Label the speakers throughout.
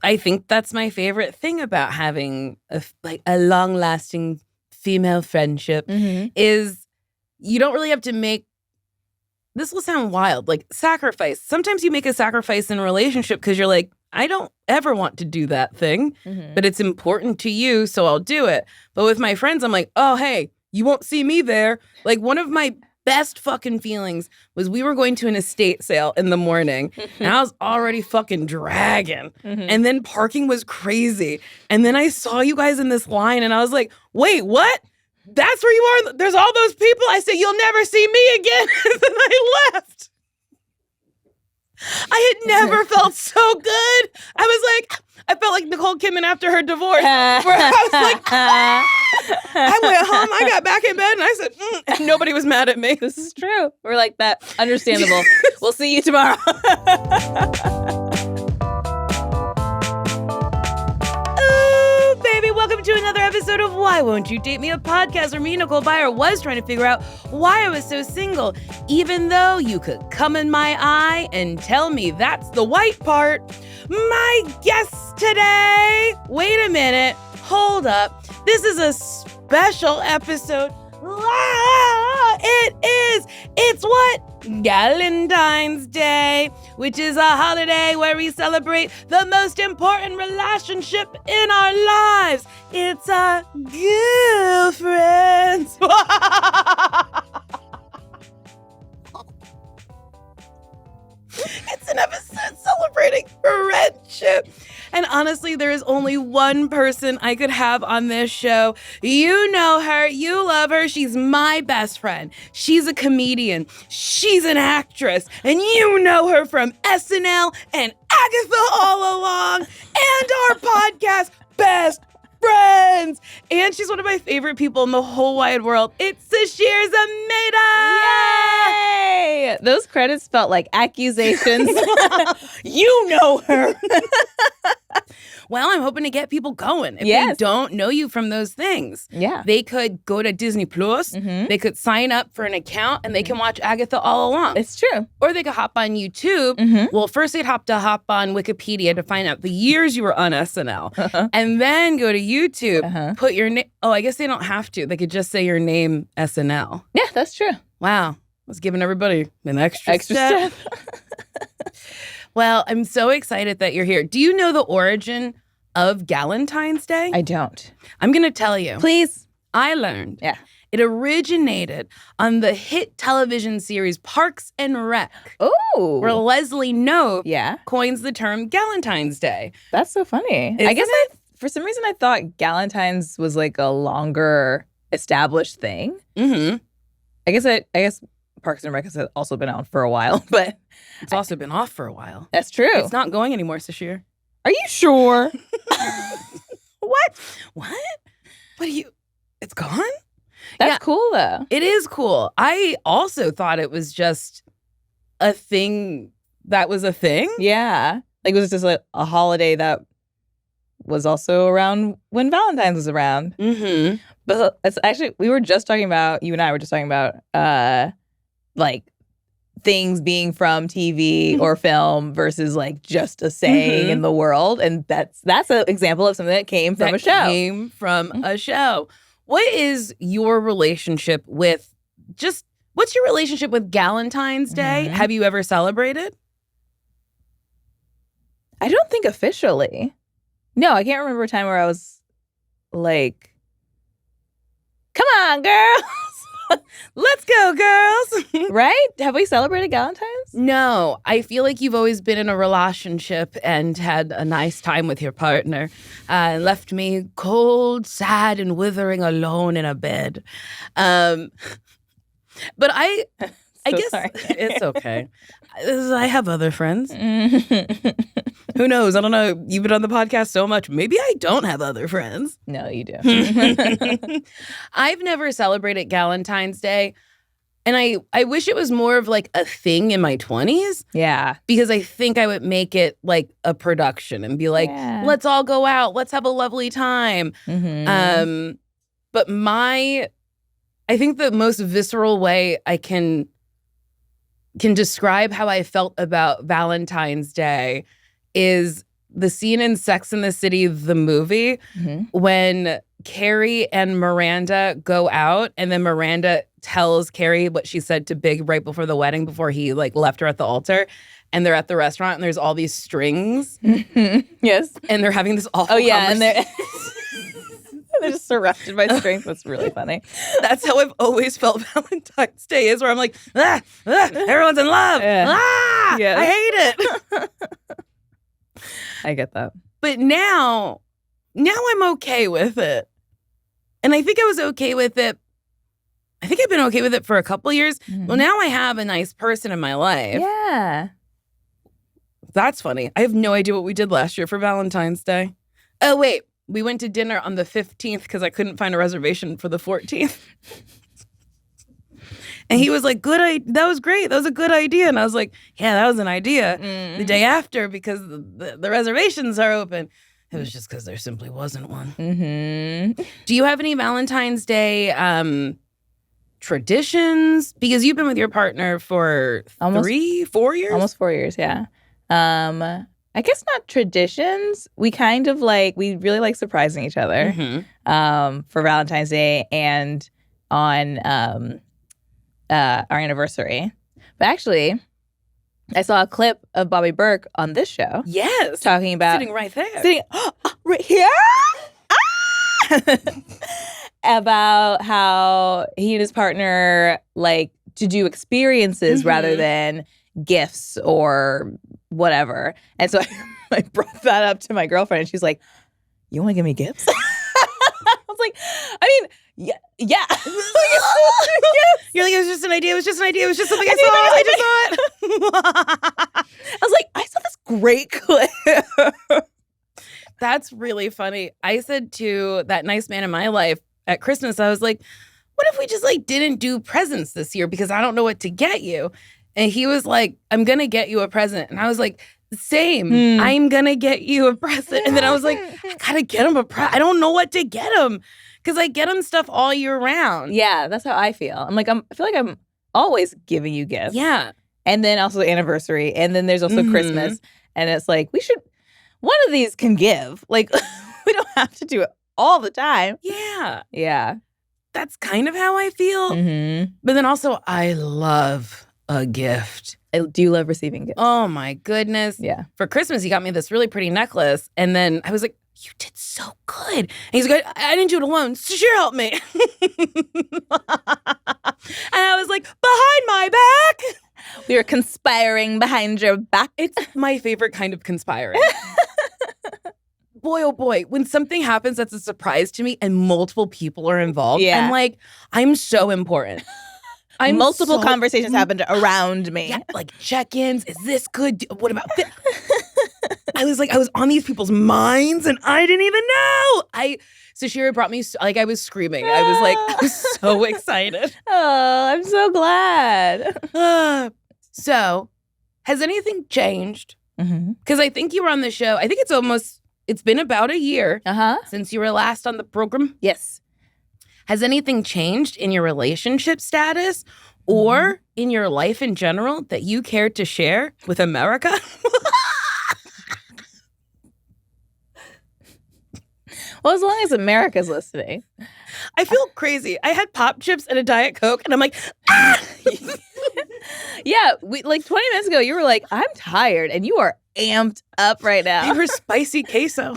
Speaker 1: I think that's my favorite thing about having a long-lasting female friendship is you don't really have to make, this will sound wild, like sacrifice. Sometimes you make a sacrifice in a relationship because you're like, I don't ever want to do that thing, but it's important to you, so I'll do it. But with my friends, I'm like, oh, hey, you won't see me there. Like, one of my best fucking feelings was we were going to an estate sale in the morning, and I was already fucking dragging. And then parking was crazy. And then I saw you guys in this line, and I was like, wait, what? That's where you are? There's all those people? I said, you'll never see me again. And then I left. I had never felt so good. I felt like Nicole Kidman after her divorce. Where I was like, I went home, I got back in bed, and I said, and nobody was mad at me.
Speaker 2: This is true. We're like that. Understandable. We'll see you tomorrow.
Speaker 1: Baby, welcome to another episode of Why Won't You Date Me, a podcast where me, Nicole Byer, was trying to figure out why I was so single, even though you could come in my eye and tell me that's the white part. My guest today, wait a minute, hold up. This is a special episode. It is. It's what? Galentine's Day, which is a holiday where we celebrate the most important relationship in our lives. It's our girlfriends. It's an episode celebrating friendship. And honestly, there is only one person I could have on this show. You know her. You love her. She's my best friend. She's a comedian. She's an actress. And you know her from SNL and Agatha All Along and our podcast, Best Friends. And she's one of my favorite people in the whole wide world. It's Sasheer Zamata.
Speaker 2: Yay! Those credits felt like accusations.
Speaker 1: You know her. Well, I'm hoping to get people going. If they don't know you from those things, they could go to Disney Plus. They could sign up for an account and they can watch Agatha All Along.
Speaker 2: It's true.
Speaker 1: Or they could hop on YouTube. Well, first they'd have to hop on Wikipedia to find out the years you were on SNL. And then go to YouTube, put your name. Oh, I guess they don't have to. They could just say your name, SNL.
Speaker 2: Yeah, that's true.
Speaker 1: Wow. I was giving everybody an extra step. Well, I'm so excited that you're here. Do you know the origin of Galentine's Day?
Speaker 2: I don't.
Speaker 1: I'm going to tell you.
Speaker 2: Please.
Speaker 1: I learned.
Speaker 2: Yeah.
Speaker 1: It originated on the hit television series Parks and Rec.
Speaker 2: Oh.
Speaker 1: Where Leslie Knope coins the term Galentine's Day.
Speaker 2: That's so funny.
Speaker 1: Isn't
Speaker 2: I guess
Speaker 1: it?
Speaker 2: For some reason I thought Galentine's was like a longer established thing. I guess Parks and Rec has also been out for a while, but
Speaker 1: it's also been off for a while.
Speaker 2: That's true.
Speaker 1: It's not going anymore, Sasheer.
Speaker 2: Are you sure?
Speaker 1: What? What do you... It's gone?
Speaker 2: That's cool, though.
Speaker 1: It is cool. I also thought it was just a thing that was a thing.
Speaker 2: Yeah. Like, it was just like a holiday that was also around when Valentine's was around. But it's actually, you and I were just talking about, like, things being from TV or film versus like just a saying in the world. And that's an example of something that came from a show.
Speaker 1: Came from a show. What is your relationship with what's your relationship with Galentine's Day? Have you ever celebrated?
Speaker 2: I don't think officially. No, I can't remember a time where I was like, come on, girls.
Speaker 1: Let's go, girls.
Speaker 2: Right? Have we celebrated Galentine's?
Speaker 1: No. I feel like you've always been in a relationship and had a nice time with your partner and left me cold, sad, and withering alone in a bed. But I guess
Speaker 2: sorry.
Speaker 1: It's okay. I have other friends. Who knows? I don't know. You've been on the podcast so much. Maybe I don't have other friends.
Speaker 2: No, you do.
Speaker 1: I've never celebrated Galentine's Day. And I wish it was more of like a thing in my 20s.
Speaker 2: Yeah.
Speaker 1: Because I think I would make it like a production and be like, let's all go out. Let's have a lovely time. But I think the most visceral way I can describe how I felt about Valentine's Day is the scene in Sex and the City, the movie, when Carrie and Miranda go out, and then Miranda tells Carrie what she said to Big right before the wedding, before he like left her at the altar, and they're at the restaurant and there's all these strings.
Speaker 2: Yes.
Speaker 1: And they're having this awful conversation.
Speaker 2: And they're just surrounded by strings. That's really funny.
Speaker 1: That's how I've always felt Valentine's Day is, where I'm like, everyone's in love.
Speaker 2: Yes.
Speaker 1: I hate it.
Speaker 2: I get that.
Speaker 1: But now I'm okay with it. And I think I was okay with it. I think I've been okay with it for a couple years. Well, now I have a nice person in my life.
Speaker 2: Yeah.
Speaker 1: That's funny. I have no idea what we did last year for Valentine's Day. Oh, wait. We went to dinner on the 15th because I couldn't find a reservation for the 14th. And he was like, that was great. That was a good idea. And I was like, yeah, that was an idea. The day after, because the reservations are open. It was just because there simply wasn't one. Do you have any Valentine's Day traditions? Because you've been with your partner for almost 4 years?
Speaker 2: Almost 4 years, yeah. I guess not traditions. We kind of we really like surprising each other for Valentine's Day and on our anniversary. But actually, I saw a clip of Bobby Burke on this show.
Speaker 1: Yes.
Speaker 2: Talking about...
Speaker 1: Sitting right there.
Speaker 2: Right here? About how he and his partner like to do experiences rather than gifts or whatever. And so I brought that up to my girlfriend and she's like, you want to give me gifts? I was like, I mean, yeah. You're like, it was just an idea. It was just an idea. It was just something I just saw it. I was like, I saw this great clip.
Speaker 1: That's really funny. I said to that nice man in my life at Christmas, I was like, what if we just didn't do presents this year because I don't know what to get you? And he was like, I'm going to get you a present. And I was like, same. I'm going to get you a present. And then I was like, I got to get him a present. I don't know what to get him because I get him stuff all year round.
Speaker 2: Yeah, that's how I feel. I feel like I'm always giving you gifts.
Speaker 1: Yeah.
Speaker 2: And then also anniversary. And then there's also Christmas. And it's like, one of these can give. We don't have to do it all the time.
Speaker 1: Yeah.
Speaker 2: Yeah.
Speaker 1: That's kind of how I feel. But then also, I love a gift.
Speaker 2: Do you love receiving gifts?
Speaker 1: Oh, my goodness.
Speaker 2: Yeah.
Speaker 1: For Christmas, he got me this really pretty necklace. And then I was like, you did so good. And he's like, I didn't do it alone. Sasheer helped me. And I was like, behind my back.
Speaker 2: We were conspiring behind your back.
Speaker 1: It's my favorite kind of conspiring. Boy, oh boy, when something happens that's a surprise to me and multiple people are involved, I'm like, I'm so important.
Speaker 2: Multiple conversations happened around me.
Speaker 1: Yeah, like check-ins. Is this good? What about this? I was on these people's minds and I didn't even know. Sasheer brought me, I was screaming. I was so excited.
Speaker 2: Oh, I'm so glad.
Speaker 1: So, has anything changed? Because I think you were on the show. I think it's been about a year since you were last on the program.
Speaker 2: Yes.
Speaker 1: Has anything changed in your relationship status or in your life in general that you cared to share with America?
Speaker 2: Well, as long as America's listening.
Speaker 1: I feel crazy. I had Pop Chips and a Diet Coke, and I'm like, ah!
Speaker 2: Yeah, 20 minutes ago, you were like, I'm tired, and you are amped up right now.
Speaker 1: You were spicy queso.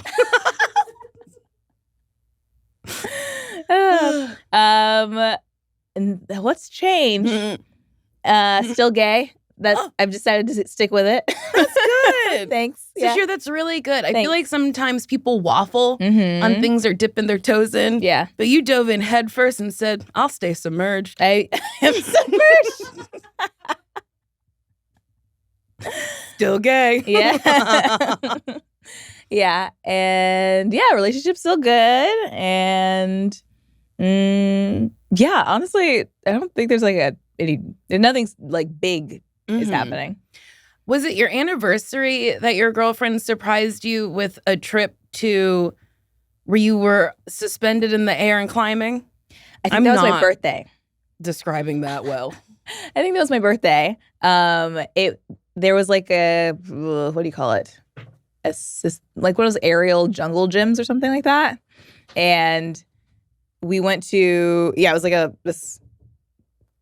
Speaker 2: And what's changed? Still gay. I've decided to stick with it.
Speaker 1: That's good.
Speaker 2: Thanks.
Speaker 1: Sasheer, that's really good. I feel like sometimes people waffle on things or dipping their toes in.
Speaker 2: Yeah.
Speaker 1: But you dove in head first and said, I'll stay submerged.
Speaker 2: I am submerged.
Speaker 1: Still gay.
Speaker 2: Yeah. Yeah. And relationship's still good. And honestly, I don't think there's nothing's big is happening.
Speaker 1: Was it your anniversary that your girlfriend surprised you with a trip to where you were suspended in the air and climbing?
Speaker 2: I think that was my birthday.
Speaker 1: Describing that well.
Speaker 2: I think that was my birthday. There was a what do you call it? like one of those aerial jungle gyms or something like that. And we went to, it was like this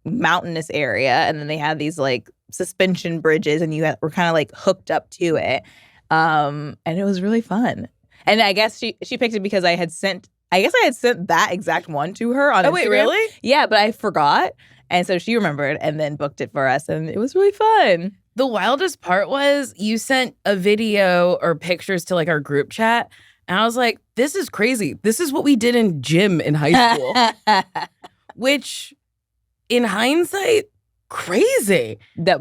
Speaker 2: mountainous area. And then they had these like suspension bridges and were kind of like hooked up to it. And it was really fun. And I guess she picked it because I had sent that exact one to her on Instagram.
Speaker 1: Wait, really?
Speaker 2: Yeah, but I forgot. And so she remembered and then booked it for us. And it was really fun.
Speaker 1: The wildest part was you sent a video or pictures to like our group chat. And I was like, this is crazy. This is what we did in gym in high school. Which, in hindsight, crazy. That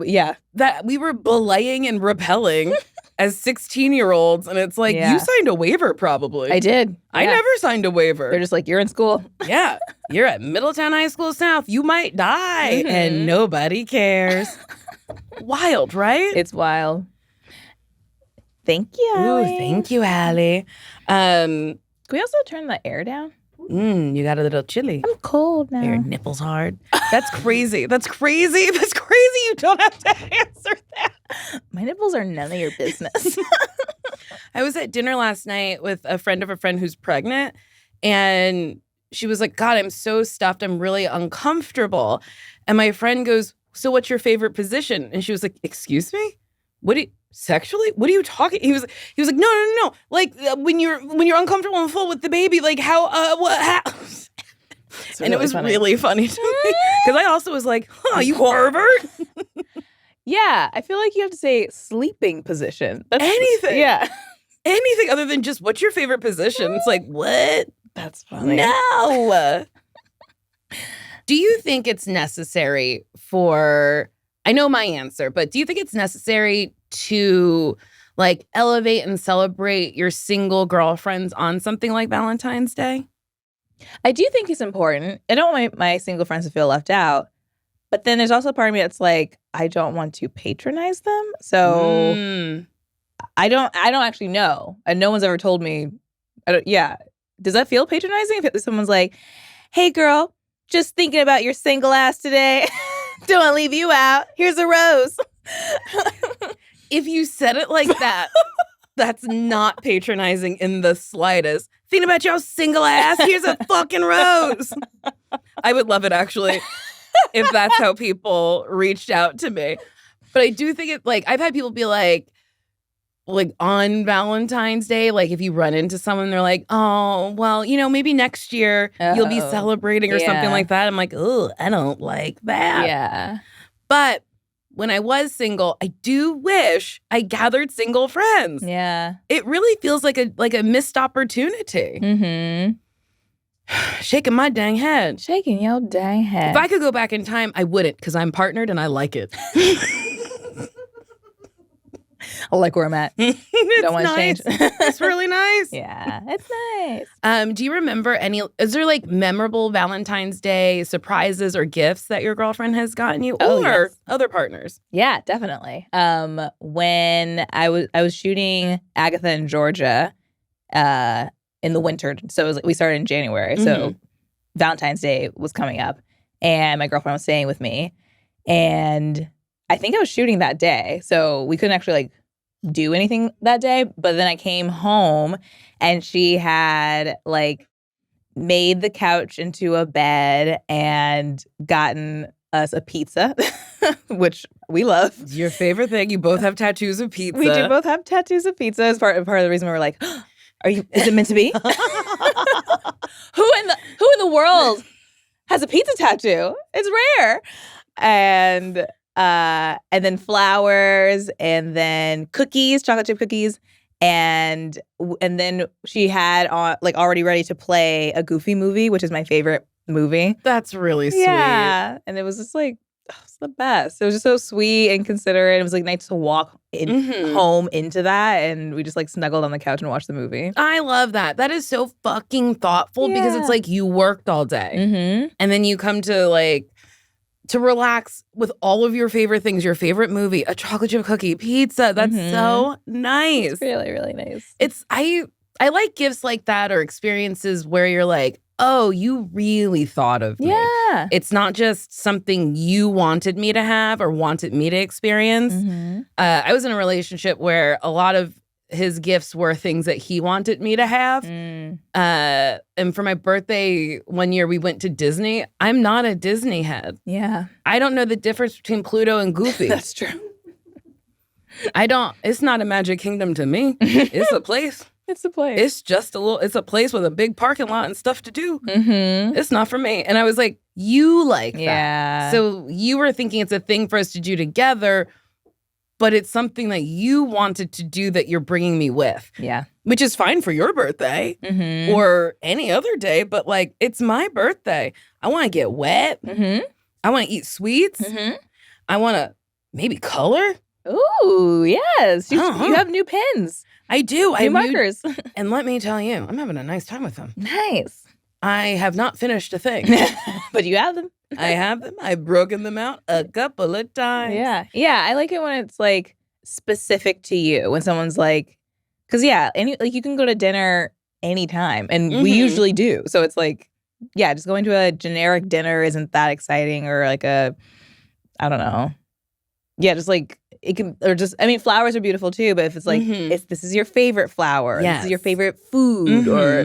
Speaker 1: we were belaying and rappelling as 16-year-olds. And it's like, you signed a waiver probably.
Speaker 2: I did.
Speaker 1: I never signed a waiver.
Speaker 2: They're just like, you're in school.
Speaker 1: Yeah. You're at Middletown High School South. You might die. And nobody cares. Wild, right?
Speaker 2: It's wild. Thank you, Allie.
Speaker 1: Ooh, thank you, Allie.
Speaker 2: Can we also turn the air down?
Speaker 1: You got a little chilly.
Speaker 2: I'm cold now.
Speaker 1: Are your nipples hard? That's crazy. That's crazy. That's crazy. You don't have to answer that.
Speaker 2: My nipples are none of your business.
Speaker 1: I was at dinner last night with a friend of a friend who's pregnant, and she was like, God, I'm so stuffed. I'm really uncomfortable. And my friend goes, so what's your favorite position? And she was like, excuse me? Sexually? What are you talking? He was like, no. Like when you're uncomfortable and full with the baby, like how? And it was really funny to me because I also was like, you Harvard?
Speaker 2: Yeah, I feel like you have to say sleeping position.
Speaker 1: Anything.
Speaker 2: Yeah.
Speaker 1: Anything other than just what's your favorite position? It's like, what?
Speaker 2: That's funny.
Speaker 1: No. Do you think it's necessary for, I know my answer, but do you think it's necessary to like elevate and celebrate your single girlfriends on something like Valentine's Day?
Speaker 2: I do think it's important. I don't want my single friends to feel left out. But then there's also a part of me that's like, I don't want to patronize them. So I don't actually know. And no one's ever told me. Does that feel patronizing? If someone's like, hey, girl, just thinking about your single ass today. Don't want to leave you out. Here's a rose.
Speaker 1: If you said it like that, that's not patronizing in the slightest. Thinking about your single ass. Here's a fucking rose. I would love it, actually. If that's how people reached out to me. But I do think I've had people be like on Valentine's Day, like if you run into someone, they're like, oh, well, maybe next year you'll be celebrating or something like that. I'm like, oh, I don't like that.
Speaker 2: Yeah.
Speaker 1: But when I was single, I do wish I gathered single friends.
Speaker 2: Yeah.
Speaker 1: It really feels like a missed opportunity.
Speaker 2: Mm-hmm.
Speaker 1: Shaking my dang head.
Speaker 2: Shaking your dang head.
Speaker 1: If I could go back in time, I wouldn't because I'm partnered and I like it.
Speaker 2: I like where I'm at. Don't want to change.
Speaker 1: It's really nice.
Speaker 2: Yeah, it's nice.
Speaker 1: Do you remember is there like memorable Valentine's Day surprises or gifts that your girlfriend has gotten you or other partners?
Speaker 2: Yeah, definitely. When I was shooting Agatha in Georgia, in the winter. So we started in January. So Valentine's Day was coming up and my girlfriend was staying with me. And I think I was shooting that day. So we couldn't actually like do anything that day. But then I came home and she had like made the couch into a bed and gotten us a pizza, which we love.
Speaker 1: Your favorite thing. You both have tattoos of pizza.
Speaker 2: We do both have tattoos of pizza as part of the reason we were like, is it meant to be? Who in the world has a pizza tattoo? It's rare. And then flowers, and then cookies, chocolate chip cookies, and then she had already ready to play a Goofy movie, which is my favorite movie.
Speaker 1: That's really sweet.
Speaker 2: Yeah, and it was just like, it's the best. It was just so sweet and considerate. It was like nice to walk home into that, and we just like snuggled on the couch and watched the movie.
Speaker 1: I love that. That is so fucking thoughtful because it's like you worked all day, and then you come to to relax with all of your favorite things, your favorite movie, a chocolate chip cookie, pizza. That's so nice.
Speaker 2: It's really, really nice.
Speaker 1: I like gifts like that or experiences where you're like, oh, you really thought of me.
Speaker 2: Yeah.
Speaker 1: It's not just something you wanted me to have or wanted me to experience. I was in a relationship where a lot of his gifts were things that he wanted me to have. And for my birthday one year, we went to Disney. I'm not a Disney head.
Speaker 2: Yeah.
Speaker 1: I don't know the difference between Pluto and Goofy.
Speaker 2: That's true.
Speaker 1: It's not a Magic Kingdom to me. It's a place.
Speaker 2: It's a place.
Speaker 1: It's a place with a big parking lot and stuff to do. It's not for me. And I was like, you like that.
Speaker 2: Yeah.
Speaker 1: So you were thinking it's a thing for us to do together, but it's something that you wanted to do that you're bringing me with.
Speaker 2: Yeah.
Speaker 1: Which is fine for your birthday or any other day, but like, it's my birthday. I want to get wet. I want to eat sweets. I want to maybe color.
Speaker 2: Ooh, yes. You have new pens.
Speaker 1: I do.
Speaker 2: New markers.
Speaker 1: And let me tell you, I'm having a nice time with them.
Speaker 2: Nice.
Speaker 1: I have not finished a thing.
Speaker 2: But you have them.
Speaker 1: I have them. I've broken them out a couple of times.
Speaker 2: Yeah. Yeah. I like it when it's like specific to you. When someone's like, because like you can go to dinner anytime. And we usually do. So it's like, yeah, just going to a generic dinner isn't that exciting, or like I don't know. Yeah, just like it can, or just, I mean, flowers are beautiful too, but if it's like, if this is your favorite flower, this is your favorite food, or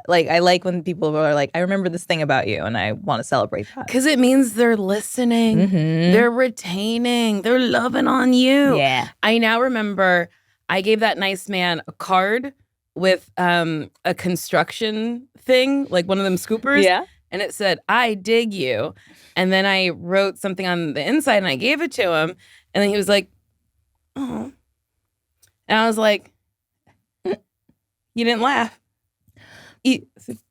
Speaker 2: like I like when people are like, I remember this thing about you and I want to celebrate that.
Speaker 1: Because it means they're listening, they're retaining, they're loving on you.
Speaker 2: Yeah.
Speaker 1: I now remember I gave that nice man a card with a construction thing, like one of them scoopers.
Speaker 2: Yeah.
Speaker 1: And it said, I dig you. And then I wrote something on the inside and I gave it to him. And then he was like, oh. And I was like, you didn't laugh. Do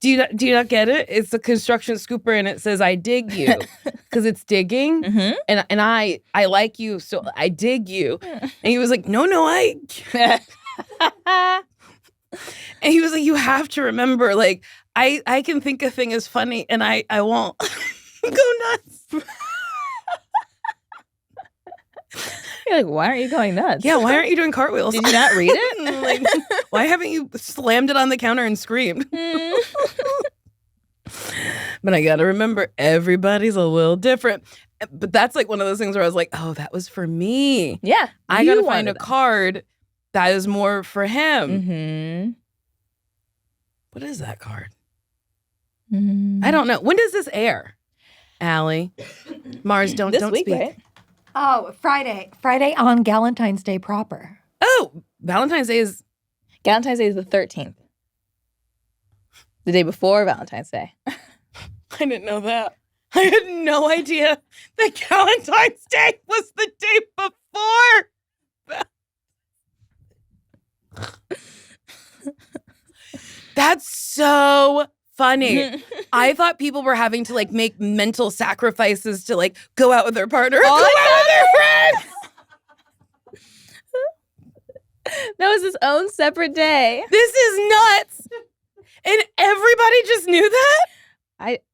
Speaker 1: you not get it? It's a construction scooper and it says, I dig you. Because it's digging. And I like you, so I dig you. And he was like, no, I... And he was like, you have to remember, like, I can think a thing is funny and I won't go nuts.
Speaker 2: You're like, why aren't you going nuts?
Speaker 1: Yeah, why aren't you doing cartwheels?
Speaker 2: Did you not read it?
Speaker 1: Like, why haven't you slammed it on the counter and screamed? But I gotta remember, everybody's a little different. But that's like one of those things where I was like, oh, that was for me.
Speaker 2: Yeah.
Speaker 1: I gotta find a card that is more for him. What is that card? I don't know. When does this air? Allie. Mars, don't
Speaker 2: week,
Speaker 1: speak.
Speaker 2: Right?
Speaker 3: Oh, Friday. Friday on Galentine's Day proper.
Speaker 1: Oh, Valentine's Day is...
Speaker 2: Galentine's Day is the 13th. The day before Valentine's Day.
Speaker 1: I didn't know that. I had no idea that Galentine's Day was the day before. That's so funny. I thought people were having to like make mental sacrifices to like go out with their partner, go out with their friends.
Speaker 2: That was his own separate day.
Speaker 1: This is nuts. And everybody just knew that?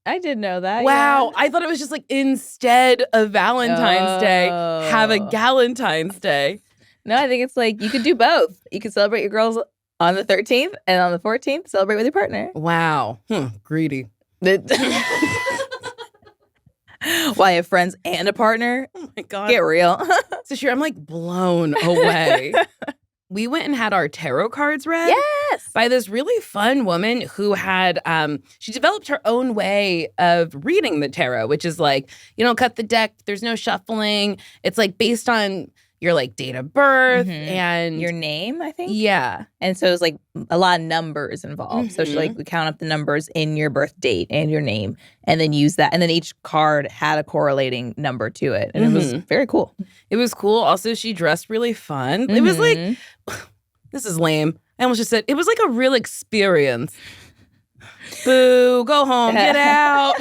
Speaker 2: I did know that.
Speaker 1: Wow.
Speaker 2: Yeah.
Speaker 1: I thought it was just like instead of Valentine's Day, have a Galentine's Day.
Speaker 2: No, I think it's like you could do both. You could celebrate your girls on the 13th, and on the 14th, celebrate with your partner.
Speaker 1: Wow. Greedy.
Speaker 2: Why, you have friends and a partner?
Speaker 1: Oh my God.
Speaker 2: Get real.
Speaker 1: Sasheer, I'm like blown away. We went and had our tarot cards read.
Speaker 2: Yes.
Speaker 1: By this really fun woman who had, she developed her own way of reading the tarot, which is like, you don't cut the deck, there's no shuffling. It's like based on your like date of birth and
Speaker 2: your name, I think.
Speaker 1: Yeah.
Speaker 2: And so it was like a lot of numbers involved. So she like would count up the numbers in your birth date and your name and then use that. And then each card had a correlating number to it. And it was very cool.
Speaker 1: It was cool. Also, she dressed really fun. It was like, this is lame. I almost just said, it was like a real experience. Boo, go home, get out.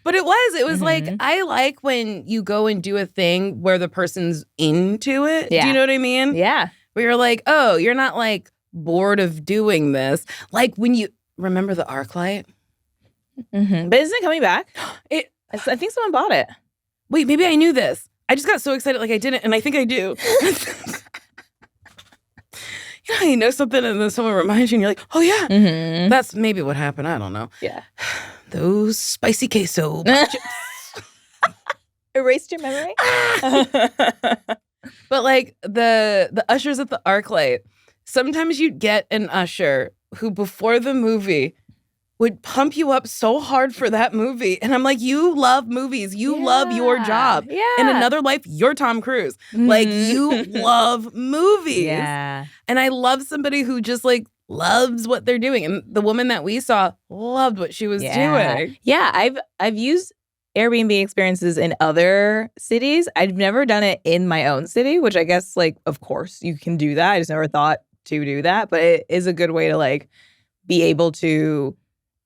Speaker 1: But it was like, I like when you go and do a thing where the person's into it.
Speaker 2: Yeah.
Speaker 1: Do you know what I mean?
Speaker 2: Yeah.
Speaker 1: Where you're like, oh, you're not like bored of doing this. Like when you remember the arc light.
Speaker 2: But isn't it coming back? I think someone bought it.
Speaker 1: Wait, maybe I knew this. I just got so excited like I didn't, and I think I do. You know something and then someone reminds you and you're like, oh yeah, that's maybe what happened. I don't know.
Speaker 2: Yeah.
Speaker 1: Those spicy queso chips.
Speaker 2: Erased your memory?
Speaker 1: But like the ushers at the ArcLight, sometimes you'd get an usher who before the movie would pump you up so hard for that movie. And I'm like, you love movies. You love your job.
Speaker 2: Yeah.
Speaker 1: In another life, you're Tom Cruise. Like, you love movies.
Speaker 2: Yeah.
Speaker 1: And I love somebody who just like loves what they're doing. And the woman that we saw loved what she was doing.
Speaker 2: Yeah, I've used Airbnb experiences in other cities. I've never done it in my own city, which I guess, like, of course you can do that. I just never thought to do that. But it is a good way to, like, be able to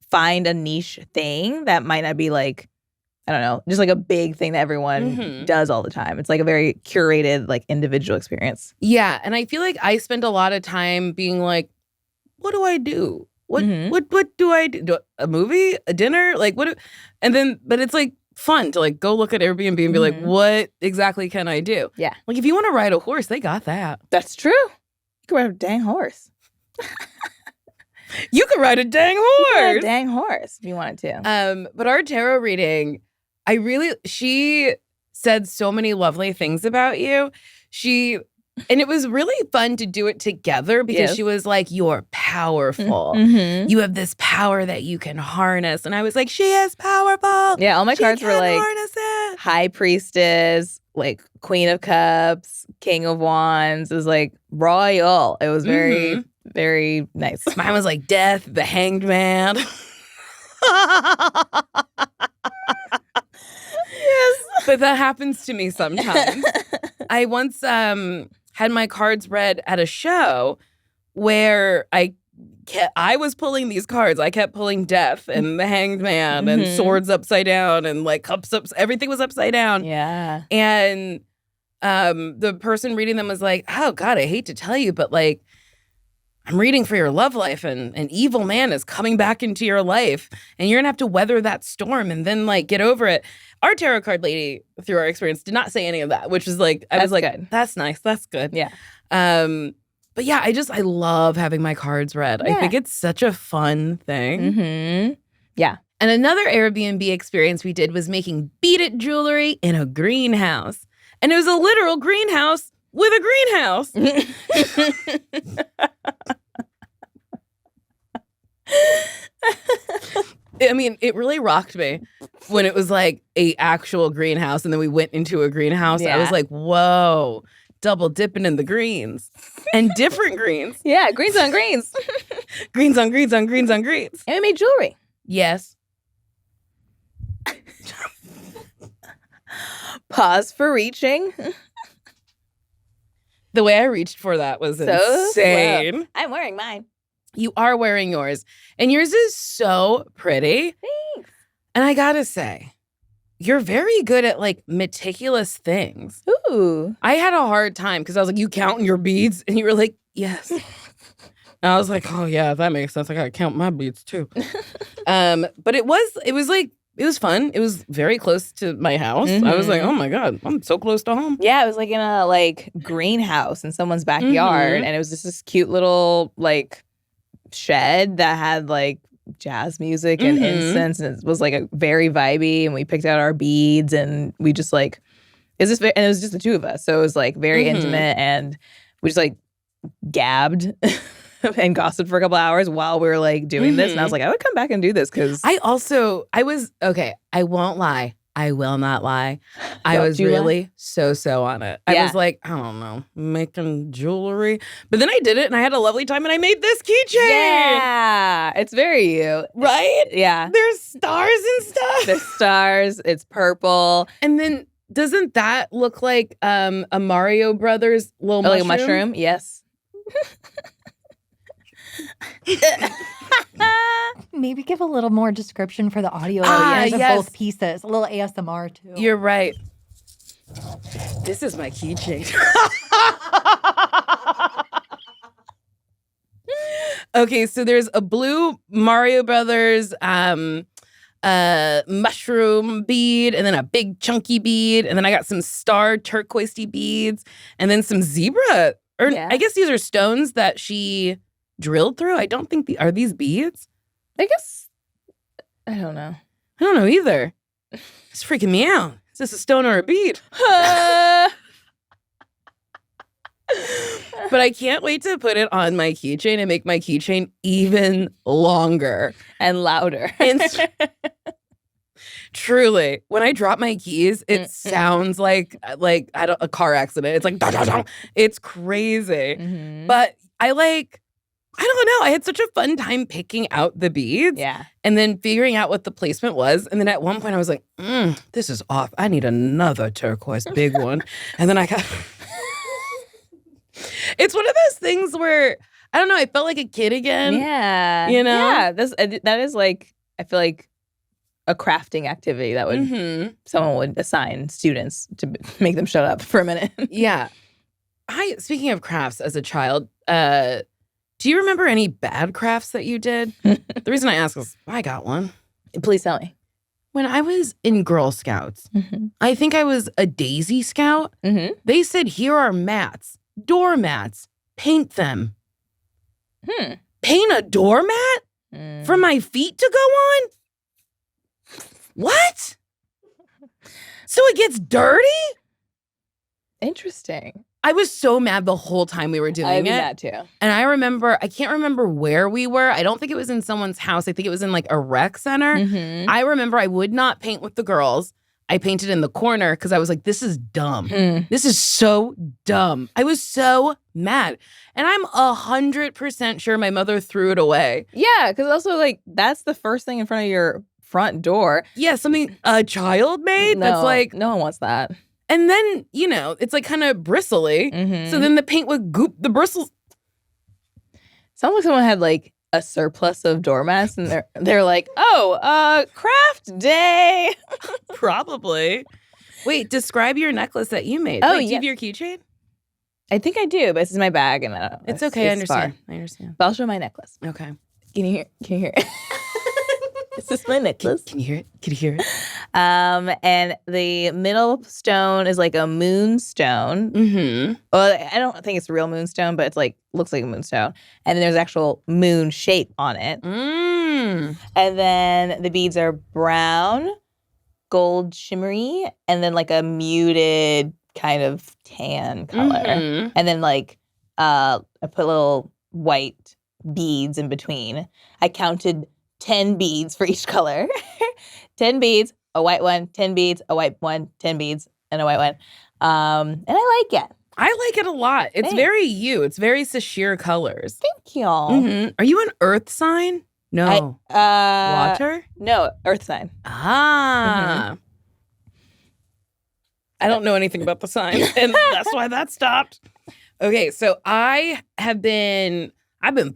Speaker 2: find a niche thing that might not be, like, I don't know, just like a big thing that everyone does all the time. It's like a very curated, like, individual experience.
Speaker 1: Yeah. And I feel like I spend a lot of time being like, what do I do? What do I do? A movie? A dinner? Like, what? And then, but it's like fun to like go look at Airbnb and be like, what exactly can I do?
Speaker 2: Yeah.
Speaker 1: Like, if you want to ride a horse, they got that.
Speaker 2: That's true. You can ride a dang horse.
Speaker 1: You could ride a dang horse.
Speaker 2: You could ride a dang horse if you wanted to.
Speaker 1: But our tarot reading, she said so many lovely things about you. And it was really fun to do it together because she was like, you're powerful. You have this power that you can harness. And I was like, she is powerful.
Speaker 2: Yeah, all my cards were like High Priestess, like Queen of Cups, King of Wands. It was like royal. It was very, very nice.
Speaker 1: Mine was like Death, the Hanged Man. Yes. But that happens to me sometimes. I once had my cards read at a show where I was pulling these cards. I kept pulling Death and the Hanged Man and swords upside down and like cups up. Everything was upside down.
Speaker 2: Yeah.
Speaker 1: And the person reading them was like, oh God, I hate to tell you, but like, I'm reading for your love life and an evil man is coming back into your life and you're gonna have to weather that storm and then like get over it. Our tarot card lady, through our experience, did not say any of that, which is like, I was like, good. That's nice. That's good.
Speaker 2: Yeah.
Speaker 1: But yeah, I love having my cards read. Yeah. I think it's such a fun thing.
Speaker 2: Yeah.
Speaker 1: And another Airbnb experience we did was making beat it jewelry in a greenhouse. And it was a literal greenhouse with a greenhouse. I mean, it really rocked me when it was like a actual greenhouse and then we went into a greenhouse. Yeah. I was like, whoa, double dipping in the greens and different greens.
Speaker 2: Yeah, greens on greens.
Speaker 1: Greens on greens on greens on greens.
Speaker 2: And we made jewelry.
Speaker 1: Yes.
Speaker 2: Pause for reaching.
Speaker 1: The way I reached for that was insane.
Speaker 2: Slow. I'm wearing mine.
Speaker 1: You are wearing yours. And yours is so pretty.
Speaker 2: Thanks.
Speaker 1: And I gotta say, you're very good at like meticulous things.
Speaker 2: Ooh.
Speaker 1: I had a hard time because I was like, you counting your beads? And you were like, yes. And I was like, oh yeah, that makes sense. I gotta count my beads too. But it was fun. It was very close to my house. I was like, oh my God, I'm so close to home.
Speaker 2: Yeah, it was like in a like greenhouse in someone's backyard. And it was just this cute little like shed that had like jazz music and incense. And it was like a very vibey. And we picked out our beads and we just like, and it was just the two of us. So it was like very intimate and we just like gabbed and gossiped for a couple hours while we were like doing this. And I was like, I would come back and do this because
Speaker 1: I won't lie. I will not lie. I was really so on it. Yeah. I was like, I don't know, making jewelry. But then I did it and I had a lovely time and I made this keychain.
Speaker 2: Yeah. It's very you.
Speaker 1: Right?
Speaker 2: Yeah.
Speaker 1: There's stars and stuff.
Speaker 2: There's stars. It's purple.
Speaker 1: And then doesn't that look like a Mario Brothers little mushroom?
Speaker 2: Like a mushroom? Yes.
Speaker 3: Maybe give a little more description for the audio of both pieces. A little ASMR too.
Speaker 1: You're right. This is my keychain. Okay, so there's a blue Mario Brothers mushroom bead, and then a big chunky bead, and then I got some star turquoisey beads, and then some zebra. I guess these are stones that she drilled through. I don't think are these beads?
Speaker 2: I guess I don't know.
Speaker 1: I don't know either. It's freaking me out. Is this a stone or a bead? But I can't wait to put it on my keychain and make my keychain even longer.
Speaker 2: And louder.
Speaker 1: Truly, when I drop my keys, it sounds like a car accident. It's like, it's crazy.
Speaker 2: Mm-hmm.
Speaker 1: But I don't know. I had such a fun time picking out the beads.
Speaker 2: Yeah.
Speaker 1: And then figuring out what the placement was. And then at one point I was like, this is off. I need another turquoise big one. And then I got... It's one of those things where, I don't know, I felt like a kid again.
Speaker 2: Yeah.
Speaker 1: You know?
Speaker 2: Yeah. That is like, I feel like a crafting activity that would someone would assign students to make them shut up for a minute.
Speaker 1: Yeah. Speaking of crafts as a child, do you remember any bad crafts that you did? The reason I ask is I got one.
Speaker 2: Please tell me.
Speaker 1: When I was in Girl Scouts, I think I was a Daisy Scout. They said, here are mats, doormats, paint them. Paint a doormat for my feet to go on? What? So it gets dirty?
Speaker 2: Interesting.
Speaker 1: I was so mad the whole time we were doing
Speaker 2: I
Speaker 1: it.
Speaker 2: did that too.
Speaker 1: And I can't remember where we were. I don't think it was in someone's house. I think it was in like a rec center. I remember I would not paint with the girls. I painted in the corner because I was like, this is dumb. This is so dumb. I was so mad. And I'm 100% sure my mother threw it away.
Speaker 2: Yeah, because also like that's the first thing in front of your front door.
Speaker 1: Yeah, something a child made that's like...
Speaker 2: No one wants that.
Speaker 1: And then, it's like kind of bristly. So then the paint would goop the bristles.
Speaker 2: Sounds like someone had like a surplus of doormats and they're like, craft day.
Speaker 1: Probably. Wait, describe your necklace that you made.
Speaker 2: Oh,
Speaker 1: Wait, do you have your keychain?
Speaker 2: I think I do, but this is my bag and
Speaker 1: it's okay. I understand.
Speaker 2: But I'll show my necklace.
Speaker 1: Okay.
Speaker 2: Can you hear it? Is this my necklace?
Speaker 1: Can you hear it? Can you hear it?
Speaker 2: And the middle stone is like a moonstone. Well, I don't think it's a real moonstone, but it's like looks like a moonstone. And then there's actual moon shape on it. And then the beads are brown, gold shimmery, and then like a muted kind of tan color. And then like I put little white beads in between. I counted 10 beads for each color. 10 beads, a white one, 10 beads, a white one, 10 beads, and a white one. And I like it.
Speaker 1: I like it a lot. It's very you. It's very Sasheer colors.
Speaker 2: Thank y'all.
Speaker 1: Are you an earth sign? No. Water?
Speaker 2: No, earth sign.
Speaker 1: I don't know anything about the sign, and that's why that stopped. Okay, so I've been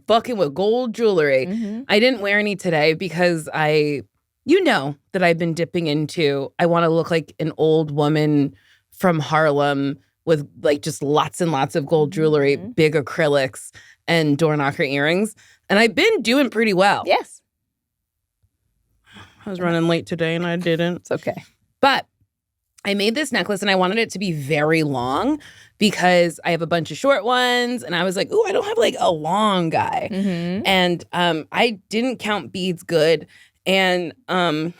Speaker 1: fucking with gold jewelry. I didn't wear any today because that I've been dipping into, I want to look like an old woman from Harlem with like just lots and lots of gold jewelry, big acrylics, and door knocker earrings. And I've been doing pretty well.
Speaker 2: Yes.
Speaker 1: I was running late today and I didn't.
Speaker 2: It's okay.
Speaker 1: But I made this necklace and I wanted it to be very long because I have a bunch of short ones. And I was like, ooh, I don't have like a long guy. And I didn't count beads good. And I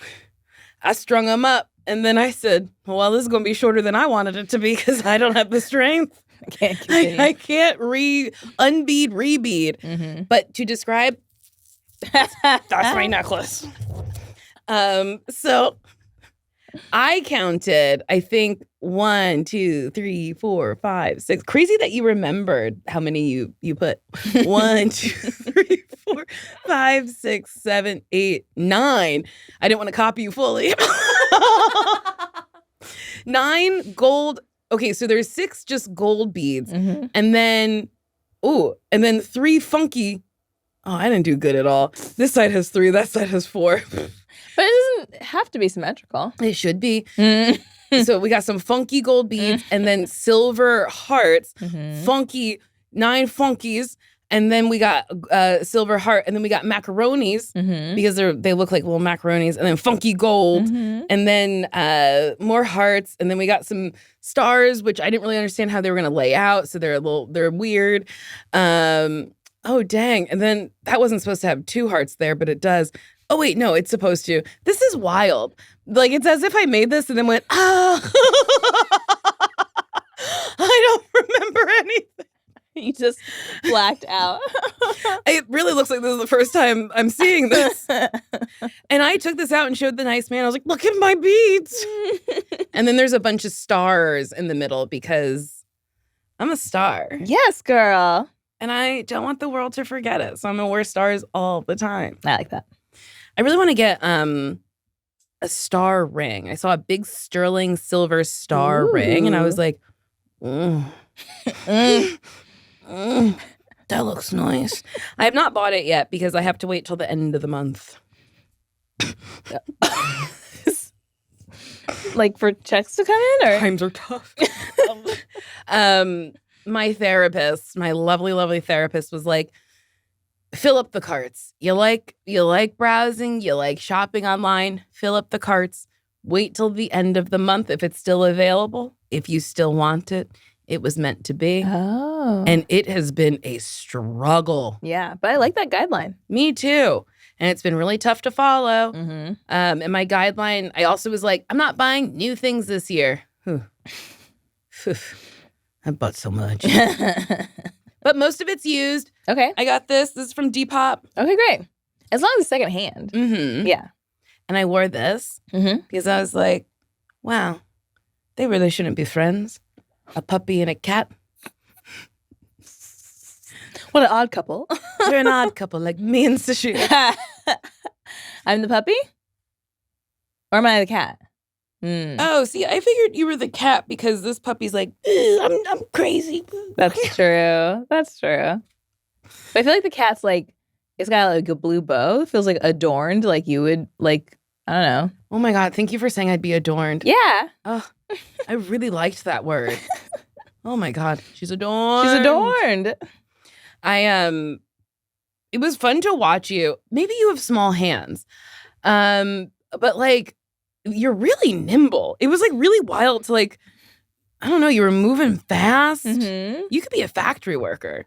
Speaker 1: strung them up. And then I said, well, this is going to be shorter than I wanted it to be because I don't have the strength. I can't unbead, rebead. But to describe, that's my necklace. So I counted, I think 1, 2, 3, 4, 5, 6. Crazy that you remembered how many you put. 1, 2, 3, 4, 5, 6, 7, 8, 9. I didn't want to copy you fully. 9 gold. Okay, so there's 6 just gold beads. And then 3 funky. Oh, I didn't do good at all. This side has 3, that side has 4.
Speaker 2: But it doesn't have to be symmetrical.
Speaker 1: It should be. So we got some funky gold beads and then silver hearts, funky 9 funkies, and then we got silver heart, and then we got macaronis because they look like little macaronis, and then funky gold, and then more hearts, and then we got some stars, which I didn't really understand how they were gonna lay out, so they're weird. Oh dang! And then that wasn't supposed to have 2 hearts there, but it does. Oh, wait, no, it's supposed to. This is wild. Like, it's as if I made this and then went, I don't remember anything.
Speaker 2: You just blacked out.
Speaker 1: It really looks like this is the first time I'm seeing this. And I took this out and showed the nice man. I was like, look at my beads. And then there's a bunch of stars in the middle because I'm a star.
Speaker 2: Yes, girl.
Speaker 1: And I don't want the world to forget it. So I'm going to wear stars all the time.
Speaker 2: I like that.
Speaker 1: I really want to get a star ring. I saw a big sterling silver star ring. And I was like, that looks nice. I have not bought it yet because I have to wait till the end of the month.
Speaker 2: Like for checks to come in, or
Speaker 1: times are tough. My therapist, my lovely, lovely therapist, was like, fill up the carts. You like browsing, you like shopping online, fill up the carts. Wait till the end of the month if it's still available. If you still want it, it was meant to be.
Speaker 2: Oh.
Speaker 1: And it has been a struggle.
Speaker 2: Yeah, but I like that guideline.
Speaker 1: Me too. And it's been really tough to follow.
Speaker 2: Mm-hmm.
Speaker 1: And my guideline, I also was like, I'm not buying new things this year. I bought so much. But most of it's used.
Speaker 2: Okay.
Speaker 1: I got this. This is from Depop.
Speaker 2: Okay, great. As long as it's secondhand.
Speaker 1: Mm-hmm.
Speaker 2: Yeah.
Speaker 1: And I wore this because I was like, wow, they really shouldn't be friends. A puppy and a cat.
Speaker 2: What an odd couple.
Speaker 1: They're an odd couple, like me and Sasheer.
Speaker 2: I'm the puppy? Or am I the cat?
Speaker 1: Oh, see, I figured you were the cat because this puppy's like, I'm crazy.
Speaker 2: That's true. That's true. But I feel like the cat's like, it's got like a blue bow. It feels like adorned, like you would like, I don't know.
Speaker 1: Oh my God, thank you for saying I'd be adorned.
Speaker 2: Yeah.
Speaker 1: Oh, I really liked that word. Oh my God, she's adorned.
Speaker 2: She's adorned.
Speaker 1: It was fun to watch you. Maybe you have small hands. But like, you're really nimble. It was like really wild to like, I don't know, you were moving fast.
Speaker 2: Mm-hmm.
Speaker 1: You could be a factory worker.